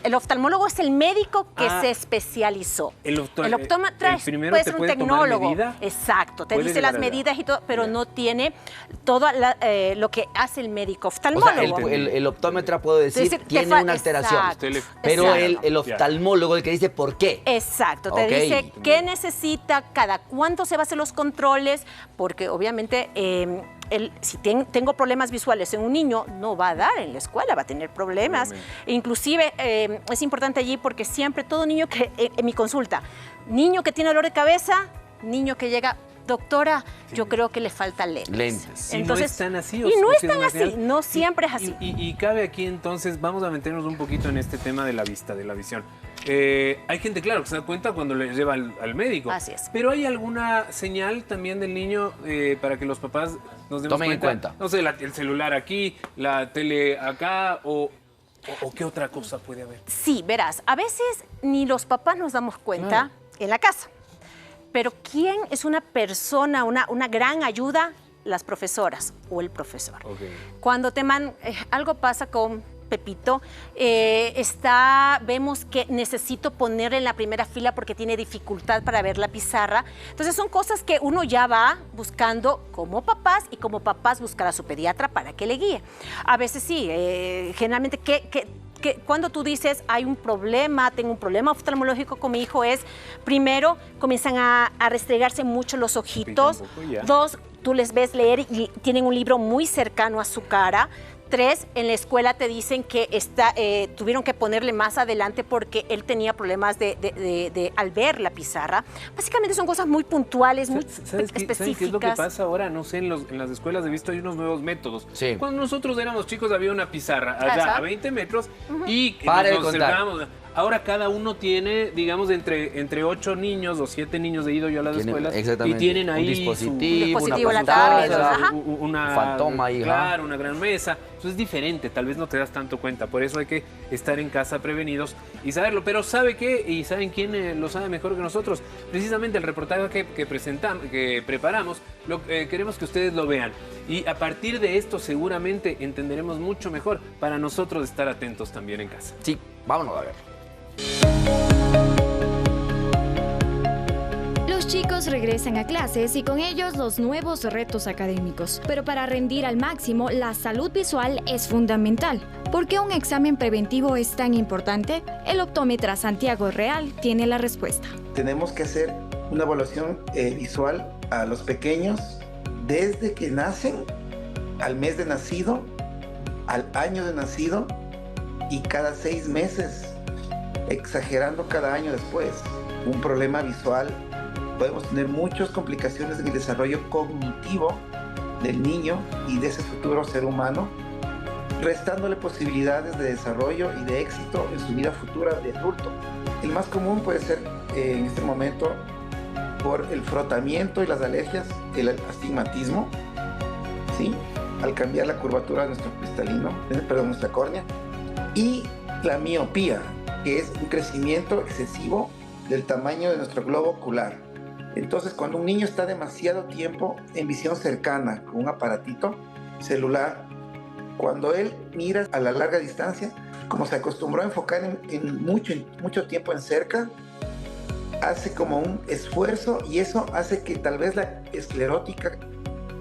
[SPEAKER 3] El oftalmólogo es el médico que se especializó. El optómetra es un tecnólogo. Exacto, te dice las medidas y todo, pero no tiene todo lo que hace el médico oftalmólogo.
[SPEAKER 2] O sea, el optómetra, puedo decir, tiene una alteración. Pero el oftalmólogo el que dice por qué.
[SPEAKER 3] Exacto, te dice qué necesita, cada cuánto se va a hacer los controles, porque obviamente si tengo problemas visuales en un niño, no va a dar en la escuela, va a tener problemas. Inclusive es importante allí porque siempre todo niño que, en mi consulta, niño que tiene dolor de cabeza, niño que llega... Doctora, yo creo que le falta lentes.
[SPEAKER 1] Entonces, no están así.
[SPEAKER 3] No están así, no siempre es así.
[SPEAKER 1] Y cabe aquí entonces, vamos a meternos un poquito en este tema de la vista, de la visión. Hay gente, claro, que se da cuenta cuando le lleva al médico.
[SPEAKER 3] Así es.
[SPEAKER 1] Pero ¿hay alguna señal también del niño para que los papás nos demos
[SPEAKER 2] Tomen en cuenta?
[SPEAKER 1] No sé, el celular aquí, la tele acá o qué otra cosa puede haber.
[SPEAKER 3] Sí, verás, a veces ni los papás nos damos cuenta en la casa. Pero ¿quién es una persona, una gran ayuda? Las profesoras o el profesor. Cuando algo pasa con Pepito, vemos que necesito ponerle en la primera fila porque tiene dificultad para ver la pizarra. Entonces son cosas que uno ya va buscando como papás y como papás buscar a su pediatra para que le guíe. A veces sí, generalmente cuando tú dices hay un problema, tengo un problema oftalmológico con mi hijo, es primero comienzan a restregarse mucho los ojitos. Dos, tú les ves leer y tienen un libro muy cercano a su cara. 3, en la escuela te dicen que tuvieron que ponerle más adelante porque él tenía problemas al ver la pizarra. Básicamente son cosas muy puntuales, muy específicas.
[SPEAKER 1] ¿Sabes qué es lo que pasa ahora? No sé, en las escuelas he visto hay unos nuevos métodos.
[SPEAKER 2] Sí.
[SPEAKER 1] Cuando nosotros éramos chicos había una pizarra allá a 20 metros y nos sentábamos. Ahora cada uno tiene, digamos, entre 8 niños o 7 niños de ido yo a las escuelas y tienen ahí
[SPEAKER 2] un dispositivo,
[SPEAKER 3] una pantalla,
[SPEAKER 1] una
[SPEAKER 2] fantoma ahí,
[SPEAKER 1] claro, una gran mesa. Eso es diferente, tal vez no te das tanto cuenta. Por eso hay que estar en casa prevenidos y saberlo. Pero ¿sabe qué? ¿Y saben quién lo sabe mejor que nosotros? Precisamente el reportaje que preparamos, queremos que ustedes lo vean. Y a partir de esto seguramente entenderemos mucho mejor para nosotros estar atentos también en casa.
[SPEAKER 2] Sí, vámonos a ver.
[SPEAKER 10] Los chicos regresan a clases y con ellos los nuevos retos académicos. Pero para rendir al máximo, la salud visual es fundamental. ¿Por qué un examen preventivo es tan importante? El optómetra Santiago Real tiene la respuesta.
[SPEAKER 11] Tenemos que hacer una evaluación visual a los pequeños desde que nacen, al mes de nacido, al año de nacido y cada 6 meses. Exagerando cada año después. Un problema visual, podemos tener muchas complicaciones en el desarrollo cognitivo del niño y de ese futuro ser humano, restándole posibilidades de desarrollo y de éxito en su vida futura de adulto. El más común puede ser en este momento por el frotamiento y las alergias, el astigmatismo, ¿sí? Al cambiar la curvatura de nuestra córnea, y la miopía, que es un crecimiento excesivo del tamaño de nuestro globo ocular. Entonces, cuando un niño está demasiado tiempo en visión cercana con un aparatito celular, cuando él mira a la larga distancia, como se acostumbró a enfocar en mucho tiempo en cerca, hace como un esfuerzo y eso hace que tal vez la esclerótica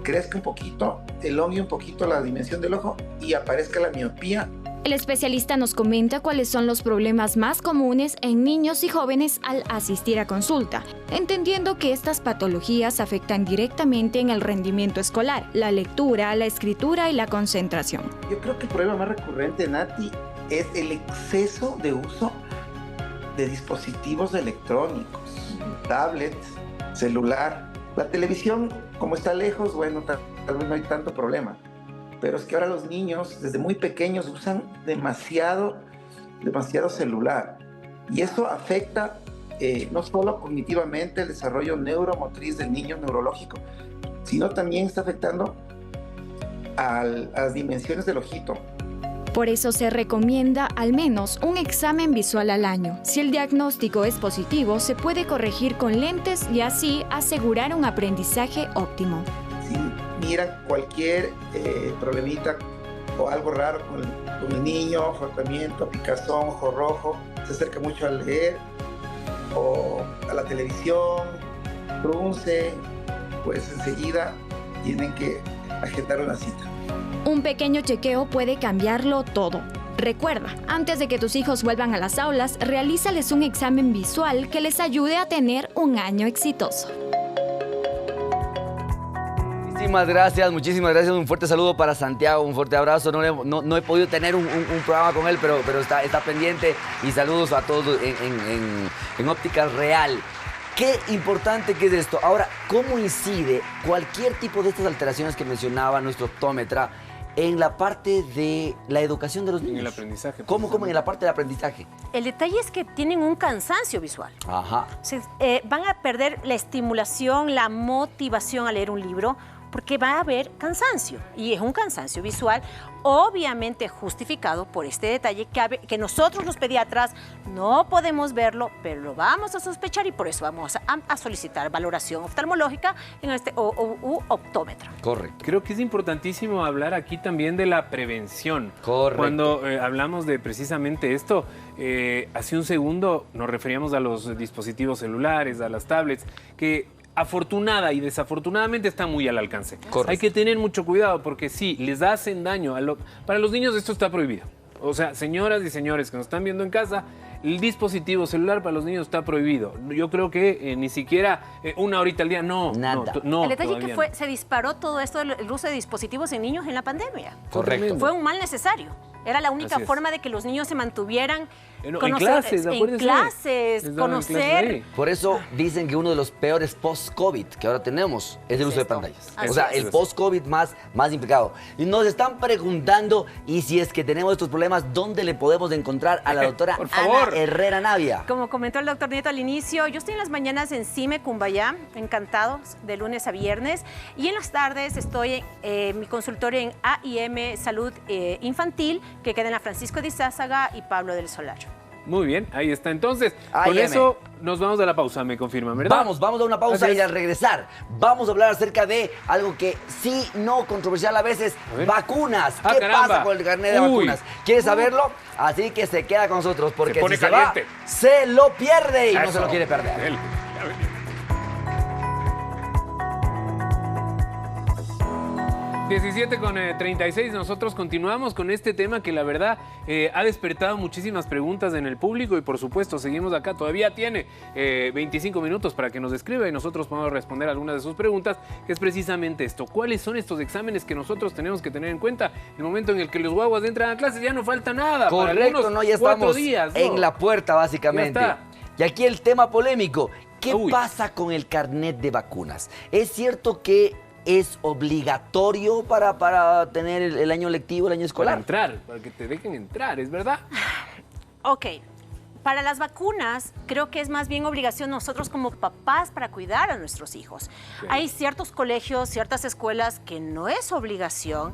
[SPEAKER 11] crezca un poquito, elongue un poquito la dimensión del ojo y aparezca la miopía.
[SPEAKER 10] El especialista nos comenta cuáles son los problemas más comunes en niños y jóvenes al asistir a consulta, entendiendo que estas patologías afectan directamente en el rendimiento escolar, la lectura, la escritura y la concentración.
[SPEAKER 11] Yo creo que el problema más recurrente, Nati, es el exceso de uso de dispositivos electrónicos, tablet, celular. La televisión, como está lejos, bueno, tal vez no hay tanto problema. Pero es que ahora los niños, desde muy pequeños, usan demasiado celular. Y eso afecta no solo cognitivamente el desarrollo neuromotriz del niño, neurológico, sino también está afectando a las dimensiones del ojito.
[SPEAKER 10] Por eso se recomienda al menos un examen visual al año. Si el diagnóstico es positivo, se puede corregir con lentes y así asegurar un aprendizaje óptimo.
[SPEAKER 11] Si miran cualquier problemita o algo raro con el niño, frotamiento, picazón, ojo rojo, se acerca mucho al leer o a la televisión, frunce, pues enseguida tienen que agendar una cita.
[SPEAKER 10] Un pequeño chequeo puede cambiarlo todo. Recuerda, antes de que tus hijos vuelvan a las aulas, realízales un examen visual que les ayude a tener un año exitoso.
[SPEAKER 2] Muchísimas gracias. Un fuerte saludo para Santiago, un fuerte abrazo. No he podido tener un programa con él, pero está pendiente. Y saludos a todos en Ópticas Real. Qué importante que es esto. Ahora, ¿cómo incide cualquier tipo de estas alteraciones que mencionaba nuestro optómetra en la parte de la educación de los niños?
[SPEAKER 1] En el aprendizaje.
[SPEAKER 2] ¿Cómo en la parte del aprendizaje?
[SPEAKER 3] El detalle es que tienen un cansancio visual.
[SPEAKER 2] Ajá.
[SPEAKER 3] Van a perder la estimulación, la motivación a leer un libro. porque va a haber cansancio y es un cansancio visual obviamente justificado por este detalle que nosotros los pediatras no podemos verlo, pero lo vamos a sospechar y por eso vamos a solicitar valoración oftalmológica en u optómetra.
[SPEAKER 2] Correcto.
[SPEAKER 1] Creo que es importantísimo hablar aquí también de la prevención.
[SPEAKER 2] Correcto.
[SPEAKER 1] Cuando hablamos de precisamente esto, hace un segundo nos referíamos a los dispositivos celulares, a las tablets, que afortunada y desafortunadamente está muy al alcance.
[SPEAKER 2] Correcto.
[SPEAKER 1] Hay que tener mucho cuidado porque sí, les hacen daño. Para los niños esto está prohibido. O sea, señoras y señores que nos están viendo en casa, el dispositivo celular para los niños está prohibido. Yo creo que ni siquiera una horita al día, no.
[SPEAKER 2] Nada.
[SPEAKER 1] No,
[SPEAKER 3] el detalle que
[SPEAKER 1] no.
[SPEAKER 3] se disparó todo esto del uso de dispositivos en niños en la pandemia.
[SPEAKER 2] Correcto.
[SPEAKER 3] Fue un mal necesario. Era la única forma de que los niños se mantuvieran
[SPEAKER 1] en clases,
[SPEAKER 3] conocer.
[SPEAKER 2] Por eso dicen que uno de los peores post-COVID que ahora tenemos es el uso de pantallas. O sea, el post-COVID más implicado. Y nos están preguntando, y si es que tenemos estos problemas, ¿dónde le podemos encontrar a la doctora Ana Herrera Navia?
[SPEAKER 3] Como comentó el doctor Nieto al inicio, yo estoy en las mañanas en CIME Cumbayá, encantados, de lunes a viernes, y en las tardes estoy en mi consultorio en AIM Salud Infantil, que queda en la Francisco de Izázaga y Pablo del Solar.
[SPEAKER 1] Muy bien, ahí está. Entonces, con eso nos vamos a la pausa, me confirman, ¿verdad?
[SPEAKER 2] Vamos a una pausa y al regresar vamos a hablar acerca de algo que sí, no controversial a veces, vacunas. ¿Qué pasa con el carnet de vacunas? ¿Quieres saberlo? Así que se queda con nosotros porque si se va, se lo pierde y no se lo quiere perder.
[SPEAKER 1] 17:36, nosotros continuamos con este tema que la verdad ha despertado muchísimas preguntas en el público y por supuesto seguimos acá, todavía tiene 25 minutos para que nos escriba y nosotros podamos responder algunas de sus preguntas, que es precisamente esto. ¿Cuáles son estos exámenes que nosotros tenemos que tener en cuenta el momento en el que los guaguas entran a clases? Ya no falta nada.
[SPEAKER 2] Correcto,
[SPEAKER 1] para
[SPEAKER 2] no, ya estamos
[SPEAKER 1] 4 días, ¿no?
[SPEAKER 2] en la puerta básicamente. Y aquí el tema polémico, ¿qué pasa con el carnet de vacunas? ¿Es cierto que es obligatorio para tener el año lectivo, el año escolar?
[SPEAKER 1] Para que te dejen entrar, ¿es verdad?
[SPEAKER 3] Ok. Para las vacunas, creo que es más bien obligación nosotros como papás para cuidar a nuestros hijos. Okay. Hay ciertos colegios, ciertas escuelas que no es obligación,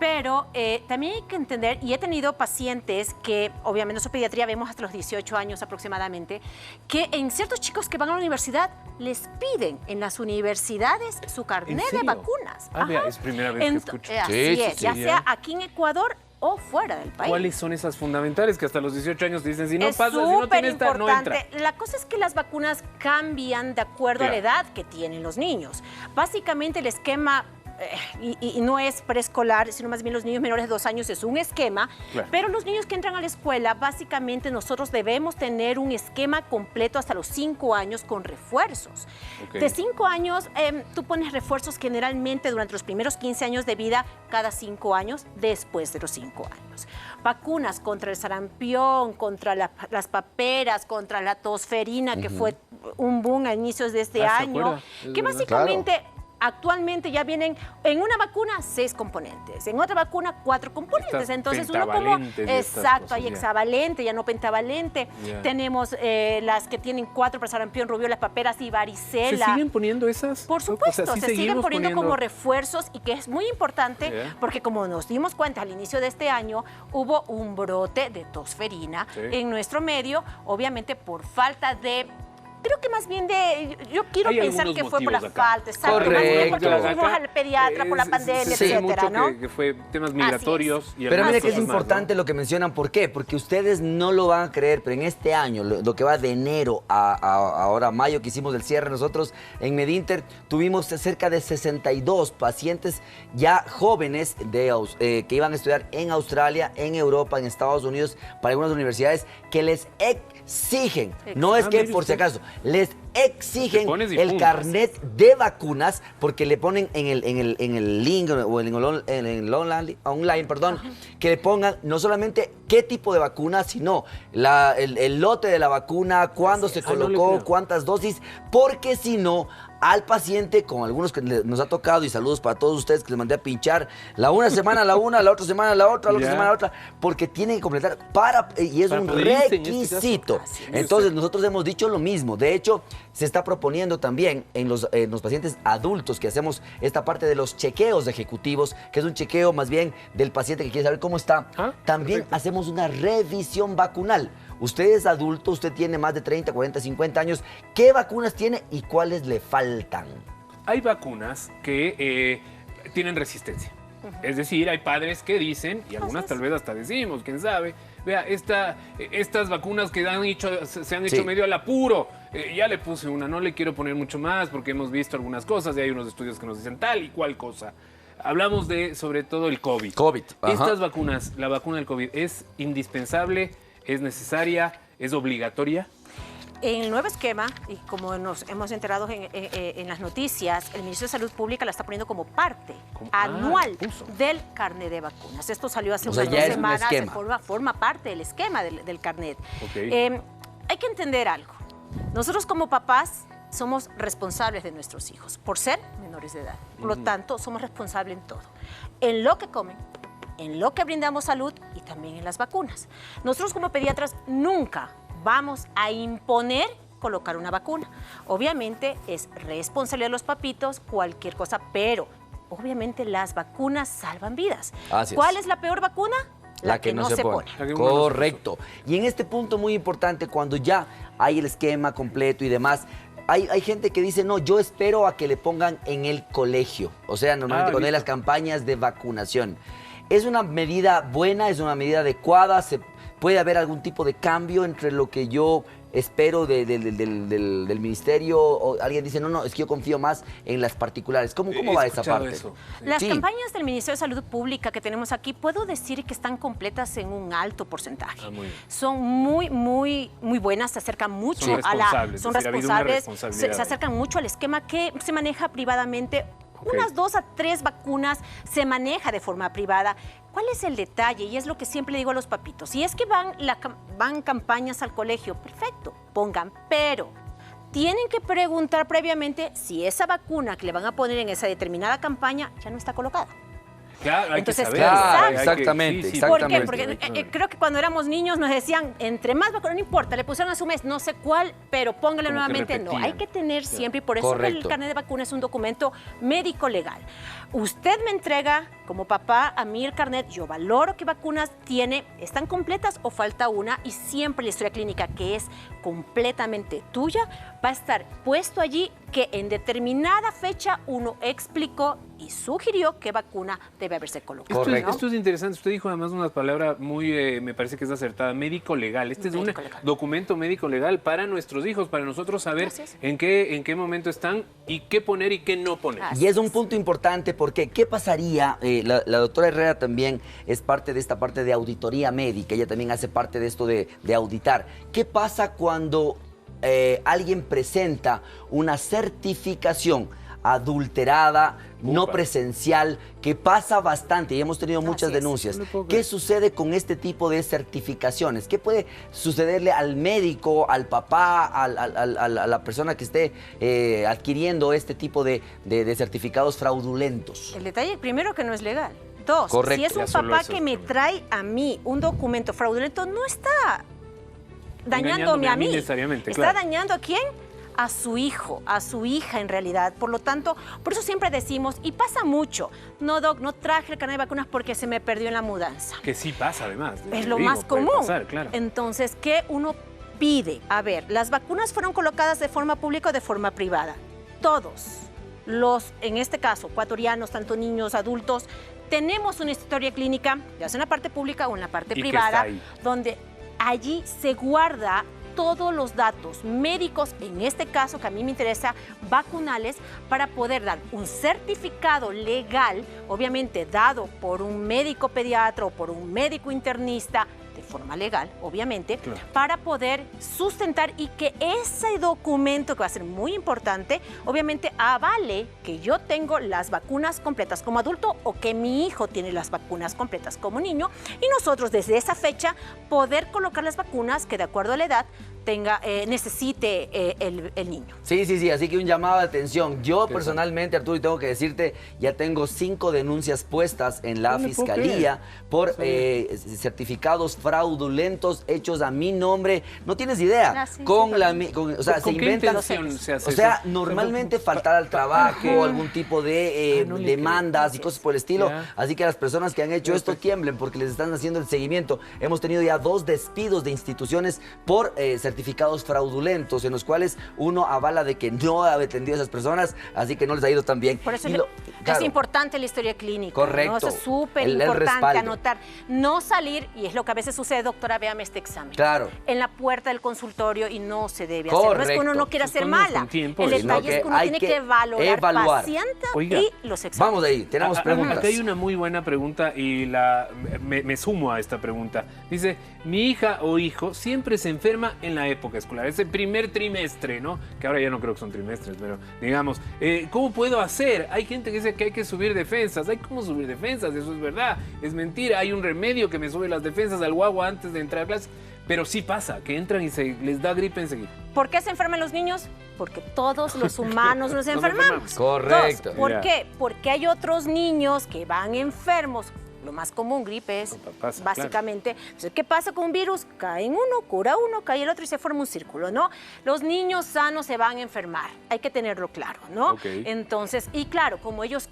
[SPEAKER 3] pero también hay que entender, y he tenido pacientes que, obviamente en su pediatría vemos hasta los 18 años aproximadamente, que en ciertos chicos que van a la universidad les piden en las universidades su carnet de vacunas.
[SPEAKER 1] Mira, es primera vez que escucho.
[SPEAKER 3] Así es, ya sea aquí en Ecuador o fuera del país.
[SPEAKER 1] ¿Cuáles son esas fundamentales que hasta los 18 años te dicen, si no pasa, si no tienes esta, no entra?
[SPEAKER 3] La cosa es que las vacunas cambian de acuerdo a la edad que tienen los niños. Básicamente el esquema, y no es preescolar, sino más bien los niños menores de 2 años es un esquema, pero los niños que entran a la escuela, básicamente nosotros debemos tener un esquema completo hasta los 5 años con refuerzos. De 5 años, tú pones refuerzos generalmente durante los primeros 15 años de vida, cada 5 años, después de los 5 años. Vacunas contra el sarampión, contra las paperas, contra la tosferina, que fue un boom a inicios de este año, que básicamente... Actualmente ya vienen en una vacuna 6 componentes, en otra vacuna 4 componentes. Entonces uno como, exacto, hay hexavalente, ya no pentavalente. Tenemos las que tienen 4 para sarampión, rubiola, paperas y varicela.
[SPEAKER 1] ¿Se siguen poniendo esas?
[SPEAKER 3] Por supuesto, se siguen poniendo como refuerzos y que es muy importante porque como nos dimos cuenta al inicio de este año, hubo un brote de tosferina en nuestro medio, obviamente por falta de... Creo que más bien yo quiero pensar que fue por la falta, exacto. Correcto. Porque nos fuimos al pediatra por la pandemia, etcétera, ¿no?
[SPEAKER 1] Que fue temas migratorios. Y
[SPEAKER 2] pero mire que es importante lo que mencionan. ¿Por qué? Porque ustedes no lo van a creer, pero en este año, lo que va de enero a ahora mayo, que hicimos el cierre nosotros en Medinter, tuvimos cerca de 62 pacientes ya jóvenes que iban a estudiar en Australia, en Europa, en Estados Unidos, para algunas universidades, que les exigen, no es que por si acaso, les exigen el carnet de vacunas porque le ponen en el link o en el online, que le pongan no solamente qué tipo de vacuna, sino el lote de la vacuna, cuándo se colocó, cuántas dosis, porque si no al paciente, con algunos que nos ha tocado, y saludos para todos ustedes que les mandé a pinchar una semana la una, la otra semana la otra, la otra semana la otra, porque tienen que completar y es un requisito. Entonces nosotros hemos dicho lo mismo. De hecho, se está proponiendo también en los pacientes adultos que hacemos esta parte de los chequeos ejecutivos, que es un chequeo más bien del paciente que quiere saber cómo está. También hacemos una revisión vacunal. Usted es adulto, usted tiene más de 30, 40, 50 años. ¿Qué vacunas tiene y cuáles le faltan?
[SPEAKER 1] Hay vacunas que tienen resistencia. Es decir, hay padres que dicen, y algunas tal vez hasta decimos, quién sabe, vea, estas vacunas que se han hecho medio al apuro, ya le puse una, no le quiero poner mucho más porque hemos visto algunas cosas y hay unos estudios que nos dicen tal y cual cosa. Hablamos de, sobre todo, el COVID. Estas vacunas, la vacuna del COVID, ¿es indispensable? ¿Es necesaria? ¿Es obligatoria?
[SPEAKER 3] En el nuevo esquema, y como nos hemos enterado en las noticias, el Ministerio de Salud Pública la está poniendo como parte anual del carnet de vacunas. Esto salió hace unas 2 semanas, forma parte del esquema del carnet. Hay que entender algo. Nosotros como papás somos responsables de nuestros hijos por ser menores de edad. Por lo tanto, somos responsables en todo. En lo que comen, en lo que brindamos salud y también en las vacunas. Nosotros como pediatras nunca vamos a imponer colocar una vacuna. Obviamente es responsabilidad de los papitos, cualquier cosa, pero obviamente las vacunas salvan vidas. ¿Cuál es la peor vacuna? La que no se pone.
[SPEAKER 2] Correcto. Y en este punto muy importante, cuando ya hay el esquema completo y demás, hay gente que dice, no, yo espero a que le pongan en el colegio. O sea, normalmente cuando hay las campañas de vacunación. ¿Es una medida buena? ¿Es una medida adecuada? ¿Puede haber algún tipo de cambio entre lo que yo espero del ministerio? ¿O alguien dice, no, es que yo confío más en las particulares? ¿Cómo va esa parte?
[SPEAKER 3] Las campañas del Ministerio de Salud Pública que tenemos aquí, puedo decir que están completas en un alto porcentaje. Son muy buenas, se acercan mucho son responsables, se acercan mucho al esquema que se maneja privadamente. Unas 2 a 3 vacunas se maneja de forma privada. ¿Cuál es el detalle? Y es lo que siempre le digo a los papitos. Si es que van campañas al colegio, perfecto, pongan, pero tienen que preguntar previamente si esa vacuna que le van a poner en esa determinada campaña ya no está colocada.
[SPEAKER 1] Claro, hay que saber.
[SPEAKER 2] Exactamente.
[SPEAKER 3] ¿Por qué? Porque creo que cuando éramos niños nos decían, entre más vacunas, no importa, le pusieron a su mes, no sé cuál, pero póngale
[SPEAKER 1] como
[SPEAKER 3] nuevamente. No, hay que tener siempre, y por eso el carnet de vacuna es un documento médico legal. Usted me entrega, como papá, a mí el carnet, yo valoro qué vacunas tiene, están completas o falta una, y siempre la historia clínica, que es completamente tuya, va a estar puesto allí que en determinada fecha uno explicó y sugirió qué vacuna debe haberse colocado.
[SPEAKER 1] Esto es interesante. Usted dijo además una palabra muy, me parece que es acertada, médico-legal. Este es un documento médico-legal para nuestros hijos, para nosotros saber en qué momento están y qué poner y qué no poner.
[SPEAKER 2] Y es un punto importante porque ¿qué pasaría? La doctora Herrera también es parte de esta parte de auditoría médica. Ella también hace parte de esto de auditar. ¿Qué pasa cuando alguien presenta una certificación adulterada, no presencial, que pasa bastante y hemos tenido muchas denuncias? ¿Qué sucede con este tipo de certificaciones? ¿Qué puede sucederle al médico, al papá, a la persona que esté adquiriendo este tipo de certificados fraudulentos?
[SPEAKER 3] El detalle, primero, que no es legal. 2, si es un papá que me trae a mí un documento fraudulento, no está dañándome a mí. ¿Está dañando a quién? A su hijo, a su hija en realidad. Por lo tanto, por eso siempre decimos, y pasa mucho, no, doc, no traje el carnet de vacunas porque se me perdió en la mudanza.
[SPEAKER 1] Que sí pasa además.
[SPEAKER 3] Es lo más común. Entonces, ¿qué uno pide? A ver, las vacunas fueron colocadas de forma pública o de forma privada. Todos los, en este caso, ecuatorianos, tanto niños, adultos, tenemos una historia clínica, ya sea en la parte pública o en la parte privada, donde allí se guarda todos los datos médicos, en este caso que a mí me interesa, vacunales, para poder dar un certificado legal, obviamente dado por un médico pediatra o por un médico internista, de forma legal, obviamente, para poder sustentar y que ese documento, que va a ser muy importante, obviamente avale que yo tengo las vacunas completas como adulto o que mi hijo tiene las vacunas completas como niño, y nosotros desde esa fecha poder colocar las vacunas que de acuerdo a la edad necesite el niño.
[SPEAKER 2] Sí, así que un llamado de atención. Yo personalmente, Arturo, y tengo que decirte, ya tengo 5 denuncias puestas en la Fiscalía por certificados fraudulentos hechos a mi nombre. No tienes idea. O sea, se inventan. O sea, normalmente faltar al trabajo, algún tipo de demandas y cosas por el estilo. Así que las personas que han hecho esto tiemblen porque les están haciendo el seguimiento. Hemos tenido ya 2 despidos de instituciones por certificados fraudulentos, en los cuales uno avala de que no ha atendido a esas personas, así que no les ha ido tan bien.
[SPEAKER 3] Por eso es importante la historia clínica.
[SPEAKER 2] Correcto.
[SPEAKER 3] ¿no? Eso es súper importante anotar. No salir, y es lo que a veces sucede, doctora, véame este examen.
[SPEAKER 2] Claro.
[SPEAKER 3] En la puerta del consultorio y no se debe hacer. No es que uno no quiera ser mala. El detalle es que uno tiene que valorar paciente y los exámenes.
[SPEAKER 2] Vamos de ahí, tenemos preguntas.
[SPEAKER 1] Acá hay una muy buena pregunta y me sumo a esta pregunta. Dice, mi hija o hijo siempre se enferma en la época escolar, ese primer trimestre, ¿no? Que ahora ya no creo que son trimestres, pero digamos, ¿cómo puedo hacer? Hay gente que dice que hay que subir defensas. ¿Hay cómo subir defensas? Eso es verdad, es mentira. Hay un remedio que me sube las defensas al guagua antes de entrar a clase, pero sí pasa, que entran y les da gripe enseguida.
[SPEAKER 3] ¿Por qué se enferman los niños? Porque todos los humanos nos enfermamos.
[SPEAKER 2] Correcto.
[SPEAKER 3] 2, ¿por qué? Porque hay otros niños que van enfermos. Lo más común, gripe es básicamente. Claro. Entonces, ¿qué pasa con un virus? Cae en uno, cura uno, cae el otro y se forma un círculo, ¿no? Los niños sanos se van a enfermar, hay que tenerlo claro, ¿no? Entonces, y claro, como ellos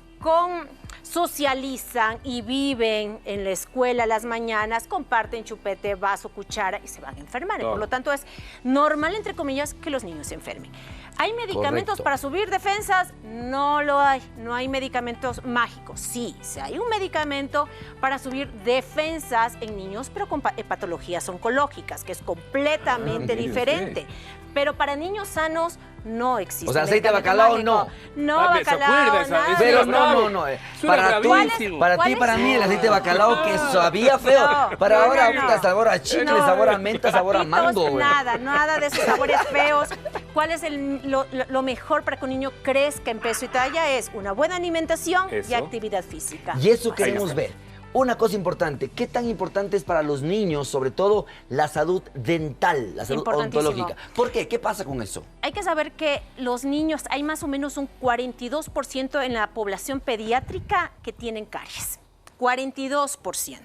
[SPEAKER 3] socializan y viven en la escuela las mañanas, comparten chupete, vaso, cuchara y se van a enfermar. Por lo tanto, es normal, entre comillas, que los niños se enfermen. ¿Hay medicamentos para subir defensas? No lo hay. No hay medicamentos mágicos. Sí hay un medicamento para subir defensas en niños, pero con patologías oncológicas, que es completamente diferente. Pero para niños sanos no existe.
[SPEAKER 2] O sea, aceite de bacalao no.
[SPEAKER 3] No, bacalao, nada.
[SPEAKER 2] Pero no. Para ti, para mí, el aceite de bacalao que sabía feo. Para ahora, sabor a chicle, sabor a menta, sabor a mango.
[SPEAKER 3] Nada de esos sabores feos. ¿Cuál es lo mejor para que un niño crezca en peso y talla? Es una buena alimentación y actividad física.
[SPEAKER 2] Y eso queremos ver. Una cosa importante, ¿qué tan importante es para los niños, sobre todo, la salud dental, la salud odontológica? ¿Por qué? ¿Qué pasa con eso?
[SPEAKER 3] Hay que saber que los niños, hay más o menos un 42% en la población pediátrica que tienen caries. 42%.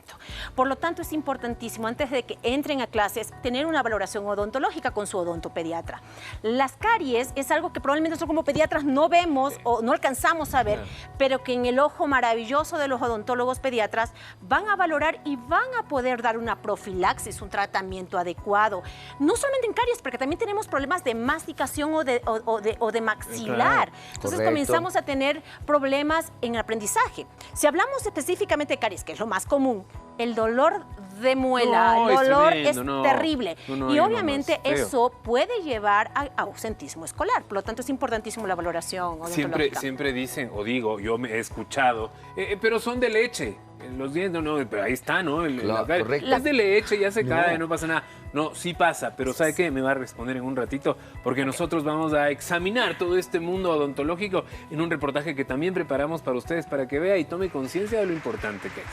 [SPEAKER 3] Por lo tanto, es importantísimo, antes de que entren a clases, tener una valoración odontológica con su odontopediatra. Las caries es algo que probablemente nosotros como pediatras no vemos o no alcanzamos a ver, pero que en el ojo maravilloso de los odontólogos pediatras van a valorar y van a poder dar una profilaxis, un tratamiento adecuado. No solamente en caries, porque también tenemos problemas de masticación o de maxilar. Entonces comenzamos a tener problemas en el aprendizaje. Si hablamos específicamente de caries, que es lo más común, el dolor de muela, el dolor es terrible. Y obviamente eso puede llevar a ausentismo escolar. Por lo tanto, es importantísimo la valoración odontológica.
[SPEAKER 1] Siempre dicen, o digo, yo me he escuchado, pero son de leche. Los dientes, pero ahí está, ¿no? Es de leche, ya se cae, no pasa nada. No, sí pasa, pero ¿sabe qué? Me va a responder en un ratito, porque nosotros vamos a examinar todo este mundo odontológico en un reportaje que también preparamos para ustedes, para que vea y tome conciencia de lo importante que es.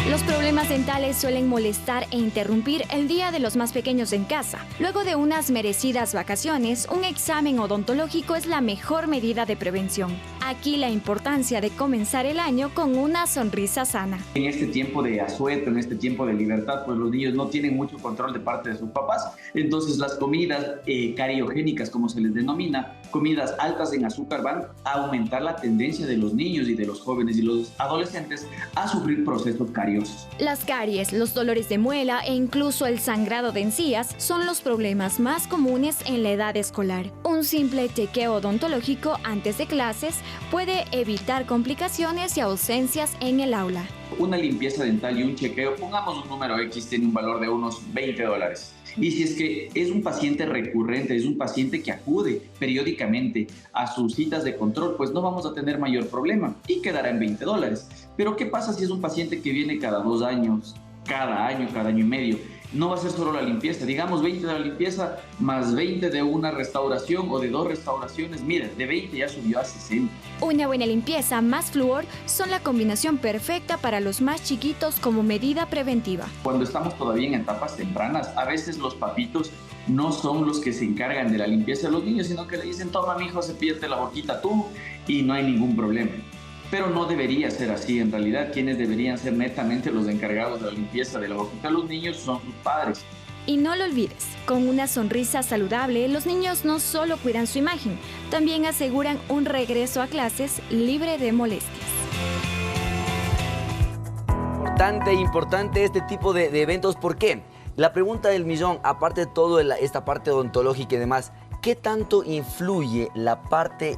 [SPEAKER 10] Los problemas dentales suelen molestar e interrumpir el día de los más pequeños en casa. Luego de unas merecidas vacaciones, un examen odontológico es la mejor medida de prevención. Aquí la importancia de comenzar el año con una sonrisa sana.
[SPEAKER 12] En este tiempo de asueto, en este tiempo de libertad, pues los niños no tienen mucho control de parte de sus papás. Entonces las comidas cariogénicas, como se les denomina, comidas altas en azúcar, van a aumentar la tendencia de los niños y de los jóvenes y los adolescentes a sufrir procesos cariosos.
[SPEAKER 10] Las caries, los dolores de muela e incluso el sangrado de encías son los problemas más comunes en la edad escolar. Un simple chequeo odontológico antes de clases puede evitar complicaciones y ausencias en el aula.
[SPEAKER 12] Una limpieza dental y un chequeo, pongamos un número X, tiene un valor de unos $20. Y si es que es un paciente recurrente, es un paciente que acude periódicamente a sus citas de control, pues no vamos a tener mayor problema y quedará en $20. Pero ¿qué pasa si es un paciente que viene cada 2 años, cada año y medio? No va a ser solo la limpieza, digamos 20 de la limpieza más 20 de una restauración o de 2 restauraciones. Mira, de 20 ya subió a 60.
[SPEAKER 10] Una buena limpieza más flúor son la combinación perfecta para los más chiquitos como medida preventiva.
[SPEAKER 12] Cuando estamos todavía en etapas tempranas, a veces los papitos no son los que se encargan de la limpieza de los niños, sino que le dicen, toma, mijo, cepíllate la boquita tú y no hay ningún problema. Pero no debería ser así. En realidad, quienes deberían ser netamente los encargados de la limpieza de la boquita de los niños son sus padres.
[SPEAKER 10] Y no lo olvides, con una sonrisa saludable, los niños no solo cuidan su imagen, también aseguran un regreso a clases libre de molestias.
[SPEAKER 2] Importante este tipo de eventos. ¿Por qué? La pregunta del millón, aparte de todo esta parte odontológica y demás, ¿qué tanto influye la parte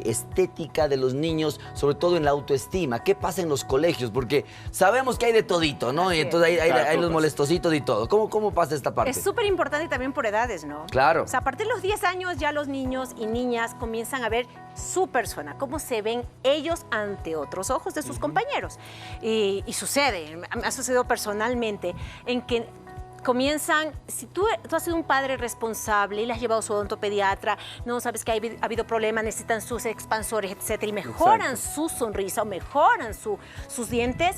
[SPEAKER 2] estética de los niños, sobre todo en la autoestima? ¿Qué pasa en los colegios? Porque sabemos que hay de todito, ¿no? Y entonces hay los molestositos y todo. ¿Cómo pasa esta parte?
[SPEAKER 3] Es súper importante también por edades, ¿no?
[SPEAKER 2] Claro.
[SPEAKER 3] O sea, a partir de los 10 años ya los niños y niñas comienzan a ver su persona, cómo se ven ellos ante otros ojos de sus compañeros. Y sucede, me ha sucedido personalmente, en que comienzan, si tú has sido un padre responsable y le has llevado a su odontopediatra, no sabes que ha habido problemas, necesitan sus expansores, etcétera, y mejoran su sonrisa o mejoran sus dientes,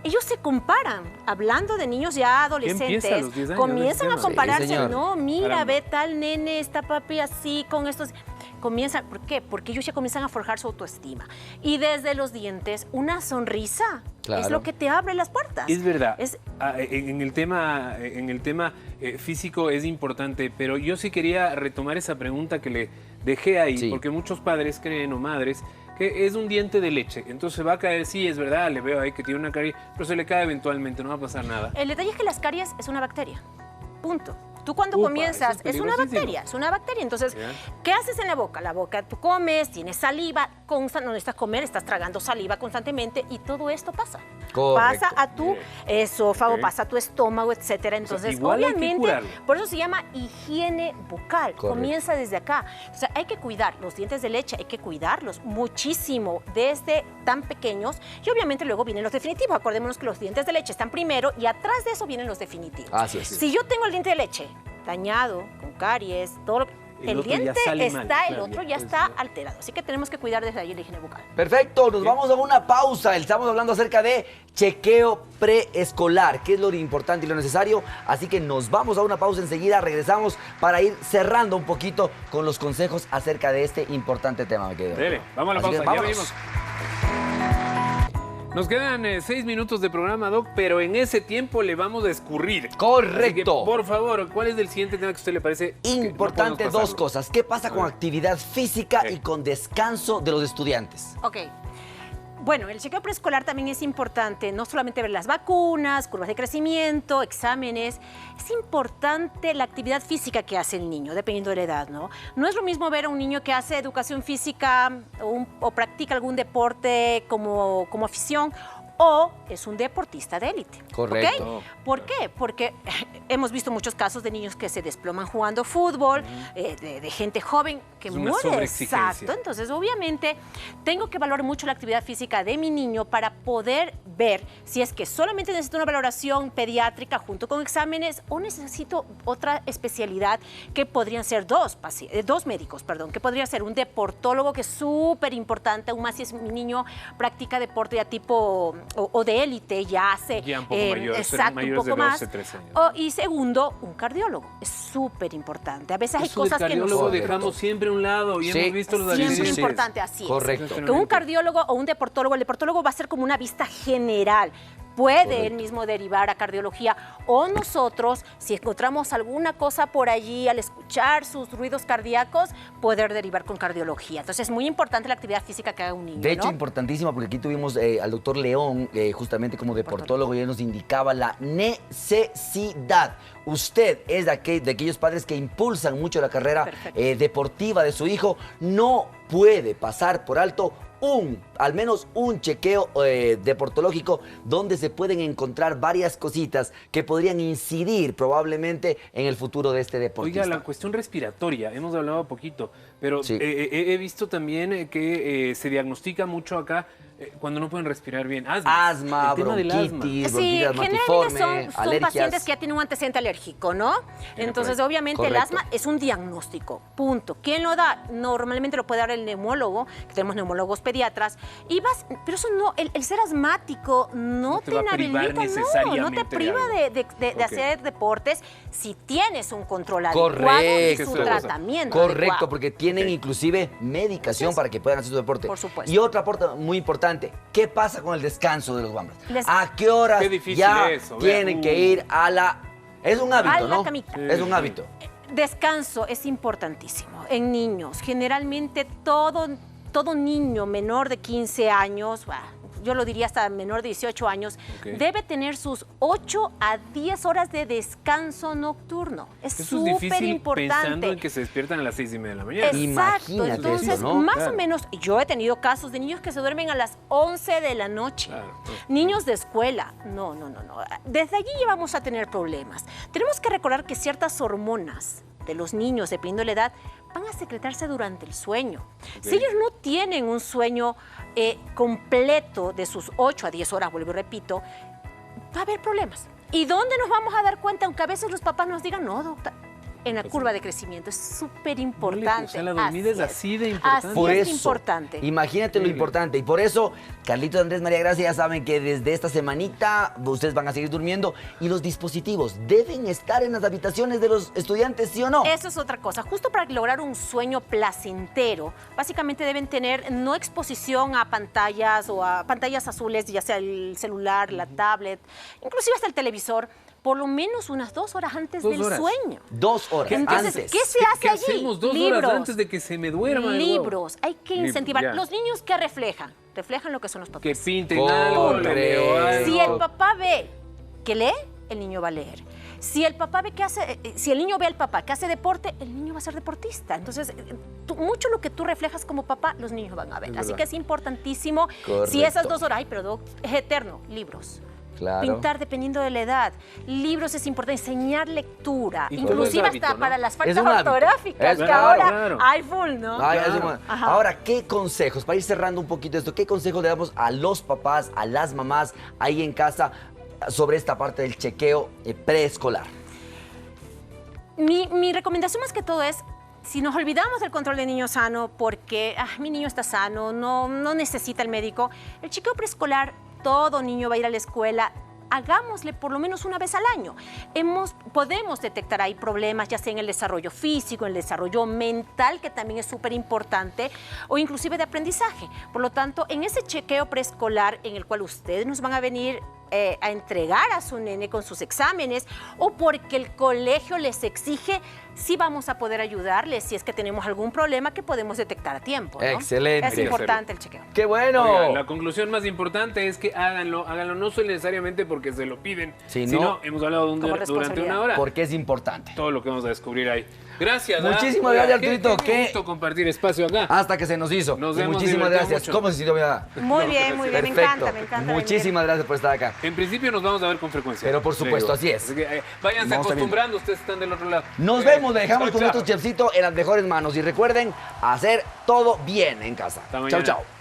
[SPEAKER 3] ellos se comparan, hablando de niños ya adolescentes,
[SPEAKER 1] a los 10 años,
[SPEAKER 3] comienzan a compararse,
[SPEAKER 2] sí,
[SPEAKER 3] no, mira,
[SPEAKER 1] Caramba.
[SPEAKER 3] ve tal nene, esta papi así, con estos... Comienzan, ¿por qué? Porque ellos ya comienzan a forjar su autoestima. Y desde los dientes, una sonrisa es lo que te abre las puertas.
[SPEAKER 1] Es verdad. En el tema físico es importante, pero yo sí quería retomar esa pregunta que le dejé ahí, porque muchos padres creen, o madres, que es un diente de leche. Entonces va a caer, sí, es verdad, le veo ahí que tiene una carie, pero se le cae eventualmente, no va a pasar nada.
[SPEAKER 3] El detalle es que las caries es una bacteria. Punto. Tú cuando comienzas, es una bacteria. Entonces, ¿qué haces en la boca? La boca, tú comes, tienes saliva, no necesitas comer, estás tragando saliva constantemente y todo esto pasa.
[SPEAKER 2] Correcto.
[SPEAKER 3] Pasa a tu esófago, pasa a tu estómago, etcétera. Entonces, obviamente, por eso se llama higiene bucal. Correcto. Comienza desde acá. O sea, hay que cuidar los dientes de leche, hay que cuidarlos muchísimo desde tan pequeños y obviamente luego vienen los definitivos. Acordémonos que los dientes de leche están primero y atrás de eso vienen los definitivos.
[SPEAKER 2] Así es.
[SPEAKER 3] Si yo tengo el diente de leche dañado, con caries, todo lo que... El diente está, el otro ya está alterado. Así que tenemos que cuidar desde ahí la higiene bucal.
[SPEAKER 2] Perfecto, nos vamos a una pausa. Estamos hablando acerca de chequeo preescolar, que es lo importante y lo necesario. Así que nos vamos a una pausa enseguida. Regresamos para ir cerrando un poquito con los consejos acerca de este importante tema.
[SPEAKER 1] Vamos a la pausa, ya venimos. Nos quedan 6 minutos de programa, Doc, pero en ese tiempo le vamos a escurrir.
[SPEAKER 2] Correcto.
[SPEAKER 1] Así que, por favor, ¿cuál es el siguiente tema que a usted le parece
[SPEAKER 2] importante?
[SPEAKER 1] No
[SPEAKER 2] dos cosas. ¿Qué pasa con actividad física y con descanso de los estudiantes?
[SPEAKER 3] Ok. Bueno, el chequeo preescolar también es importante, no solamente ver las vacunas, curvas de crecimiento, exámenes. Es importante la actividad física que hace el niño, dependiendo de la edad, ¿no? No es lo mismo ver a un niño que hace educación física o practica algún deporte como afición, o es un deportista de élite.
[SPEAKER 2] Correcto.
[SPEAKER 3] ¿Okay? ¿Por qué? Porque hemos visto muchos casos de niños que se desploman jugando fútbol, de gente joven que muere. Exacto. Entonces, obviamente, tengo que valorar mucho la actividad física de mi niño para poder ver si es que solamente necesito una valoración pediátrica junto con exámenes o necesito otra especialidad que podrían ser dos médicos, que podría ser un deportólogo, que es súper importante, aún más si es mi niño practica deporte ya tipo o de élite, ya hace
[SPEAKER 1] ya un poco mayor,
[SPEAKER 3] exacto, un poco
[SPEAKER 1] de 12,
[SPEAKER 3] más.
[SPEAKER 1] 13 años.
[SPEAKER 3] Y segundo, un cardiólogo. Es súper importante. A veces hay cosas que
[SPEAKER 1] nosotros... cardiólogo dejamos siempre a un lado y hemos visto los accidentes.
[SPEAKER 3] Siempre importante, así
[SPEAKER 2] Correcto.
[SPEAKER 3] es. Que un cardiólogo o un deportólogo, el deportólogo va a ser como una vista general. Puede él mismo derivar a cardiología o nosotros, si encontramos alguna cosa por allí al escuchar sus ruidos cardíacos, poder derivar con cardiología. Entonces es muy importante la actividad física que haga un niño.
[SPEAKER 2] De hecho, importantísima, porque aquí tuvimos al doctor León, justamente como deportólogo, y él nos indicaba la necesidad. Usted es de aquellos padres que impulsan mucho la carrera deportiva de su hijo, no puede pasar por alto un al menos un chequeo deportológico donde se pueden encontrar varias cositas que podrían incidir probablemente en el futuro de este deportista.
[SPEAKER 1] Oiga, la cuestión respiratoria, hemos hablado poquito, pero
[SPEAKER 2] Sí.
[SPEAKER 1] he visto también que se diagnostica mucho acá cuando no pueden respirar bien. Asma, el tema del asma.
[SPEAKER 2] bronquitis,
[SPEAKER 3] Sí,
[SPEAKER 2] bronquitis
[SPEAKER 3] generalmente
[SPEAKER 2] asmatiforme,
[SPEAKER 3] son
[SPEAKER 2] alergias.
[SPEAKER 3] pacientes que ya tienen un antecedente alérgico, ¿no? Entonces, obviamente,
[SPEAKER 2] Correcto.
[SPEAKER 3] el asma es un diagnóstico, punto. ¿Quién lo da? Normalmente lo puede dar el neumólogo, que tenemos neumólogos pediatras, y vas, pero eso no, el ser asmático no
[SPEAKER 1] te
[SPEAKER 3] te
[SPEAKER 1] va a privar
[SPEAKER 3] inhabilita, no te
[SPEAKER 1] necesariamente de
[SPEAKER 3] priva
[SPEAKER 1] algo.
[SPEAKER 3] de
[SPEAKER 1] Ok.
[SPEAKER 3] hacer deportes si tienes un control adecuado y
[SPEAKER 2] Correcto.
[SPEAKER 3] su tratamiento
[SPEAKER 2] Correcto,
[SPEAKER 3] adecuado.
[SPEAKER 2] porque tienen inclusive medicación para que puedan hacer su deporte.
[SPEAKER 3] Por supuesto.
[SPEAKER 2] Y otra parte muy importante, ¿qué pasa con el descanso de los guambras?
[SPEAKER 3] Les-
[SPEAKER 2] ¿A qué horas
[SPEAKER 1] Qué difícil
[SPEAKER 2] ya
[SPEAKER 1] eso,
[SPEAKER 2] tienen que ir a la... Es un hábito,
[SPEAKER 3] A la
[SPEAKER 2] ¿no?
[SPEAKER 3] camita.
[SPEAKER 2] Es un hábito.
[SPEAKER 3] Descanso es importantísimo en niños. Generalmente todo niño menor de 15 años, yo lo diría hasta menor de 18 años, debe tener sus 8 a 10 horas de descanso nocturno. Es
[SPEAKER 1] Eso es
[SPEAKER 3] súper
[SPEAKER 1] difícil pensando
[SPEAKER 3] importante.
[SPEAKER 1] en que se despiertan a las 6:30 de la mañana.
[SPEAKER 3] Exacto, entonces
[SPEAKER 2] eso, ¿no?
[SPEAKER 3] más
[SPEAKER 1] Claro.
[SPEAKER 3] o menos, yo he tenido casos de niños que se duermen a las 11 de la noche. Niños de escuela, no. Desde allí ya vamos a tener problemas. Tenemos que recordar que ciertas hormonas de los niños, dependiendo de la edad, van a secretarse durante el sueño. Si ellos no tienen un sueño completo de sus 8 a 10 horas, vuelvo y repito, va a haber problemas. ¿Y dónde nos vamos a dar cuenta? Aunque a veces los papás nos digan, no, doctor, en la curva de crecimiento. Es súper importante.
[SPEAKER 1] O sea, la dormida es así de importante.
[SPEAKER 3] Así
[SPEAKER 2] Por
[SPEAKER 3] es
[SPEAKER 2] eso,
[SPEAKER 3] importante.
[SPEAKER 2] imagínate lo importante. Y por eso, Carlitos, Andrés, María Gracia, ya saben que desde esta semanita ustedes van a seguir durmiendo. Y los dispositivos deben estar en las habitaciones de los estudiantes, ¿sí o no?
[SPEAKER 3] Eso es otra cosa. Justo para lograr un sueño placentero, básicamente deben tener no exposición a pantallas o a pantallas azules, ya sea el celular, la tablet, inclusive hasta el televisor, por lo menos unas 2 horas antes
[SPEAKER 1] 2
[SPEAKER 3] del
[SPEAKER 1] horas.
[SPEAKER 3] sueño.
[SPEAKER 2] 2 horas
[SPEAKER 3] Entonces,
[SPEAKER 2] antes.
[SPEAKER 3] ¿qué se hace
[SPEAKER 1] ¿Qué
[SPEAKER 3] allí?
[SPEAKER 1] hacemos 2 horas antes de que se me duerma?
[SPEAKER 3] Libros. Hay que
[SPEAKER 1] Libros,
[SPEAKER 3] incentivar.
[SPEAKER 1] ya.
[SPEAKER 3] Los niños, ¿qué reflejan? Reflejan lo que son los papás.
[SPEAKER 1] Que pinten algo, le leo algo.
[SPEAKER 3] Si el papá ve que lee, el niño va a leer. Si el papá ve que hace, si el niño ve al papá que hace deporte, el niño va a ser deportista. Entonces, mucho lo que tú reflejas como papá, los niños van a ver.
[SPEAKER 2] Es
[SPEAKER 3] Así
[SPEAKER 2] verdad.
[SPEAKER 3] que es importantísimo.
[SPEAKER 2] Correcto.
[SPEAKER 3] Si esas 2 horas, es eterno, libros.
[SPEAKER 2] Claro.
[SPEAKER 3] Pintar dependiendo de la edad. Libros es importante, enseñar lectura.
[SPEAKER 2] Y
[SPEAKER 3] Inclusive
[SPEAKER 2] todo es hábito,
[SPEAKER 3] hasta
[SPEAKER 2] ¿no?
[SPEAKER 3] para las
[SPEAKER 2] Es
[SPEAKER 3] faltas
[SPEAKER 2] un hábito.
[SPEAKER 3] ortográficas,
[SPEAKER 2] Es
[SPEAKER 3] que
[SPEAKER 2] claro,
[SPEAKER 3] ahora
[SPEAKER 2] claro.
[SPEAKER 3] hay full, ¿no?
[SPEAKER 2] Ay,
[SPEAKER 3] Claro. Ajá.
[SPEAKER 2] Ahora, ¿qué consejos? Para ir cerrando un poquito esto, ¿qué consejos le damos a los papás, a las mamás ahí en casa sobre esta parte del chequeo preescolar?
[SPEAKER 3] Mi recomendación más que todo es, si nos olvidamos del control de niño sano porque mi niño está sano, no necesita el médico, el chequeo preescolar, todo niño va a ir a la escuela, hagámosle por lo menos una vez al año. Podemos detectar ahí problemas, ya sea en el desarrollo físico, en el desarrollo mental, que también es súper importante, o inclusive de aprendizaje. Por lo tanto, en ese chequeo preescolar en el cual ustedes nos van a venir a entregar a su nene con sus exámenes, o porque el colegio les exige, sí vamos a poder ayudarles si es que tenemos algún problema que podemos detectar a tiempo, ¿no?
[SPEAKER 2] Excelente.
[SPEAKER 3] Es importante el chequeo.
[SPEAKER 2] ¡Qué bueno!
[SPEAKER 1] Oiga, la conclusión más importante es que háganlo no solo necesariamente porque se lo piden, sino hemos hablado durante una hora.
[SPEAKER 2] Porque es importante.
[SPEAKER 1] Todo lo que vamos a descubrir ahí. Gracias.
[SPEAKER 2] Muchísimas gracias, Arturito.
[SPEAKER 1] Qué gusto compartir espacio acá.
[SPEAKER 2] Hasta que se nos hizo.
[SPEAKER 1] Nos
[SPEAKER 2] Y
[SPEAKER 1] hemos
[SPEAKER 2] muchísimas
[SPEAKER 1] divertido
[SPEAKER 2] gracias.
[SPEAKER 1] mucho.
[SPEAKER 2] ¿Cómo se sintió, mi mamá?
[SPEAKER 3] Muy bien, me
[SPEAKER 2] Perfecto.
[SPEAKER 3] encanta, me encanta.
[SPEAKER 2] Muchísimas gracias por estar acá.
[SPEAKER 1] En principio nos vamos a ver con frecuencia.
[SPEAKER 2] Pero por supuesto, así es.
[SPEAKER 1] Así que, váyanse
[SPEAKER 2] Vamos
[SPEAKER 1] acostumbrando, ustedes están del otro lado.
[SPEAKER 2] Nos vemos, le dejamos
[SPEAKER 1] chao,
[SPEAKER 2] con
[SPEAKER 1] chao.
[SPEAKER 2] nuestro chefcito en las mejores manos. Y recuerden hacer todo bien en casa.
[SPEAKER 1] Hasta
[SPEAKER 2] Chao,
[SPEAKER 1] mañana.
[SPEAKER 2] chao.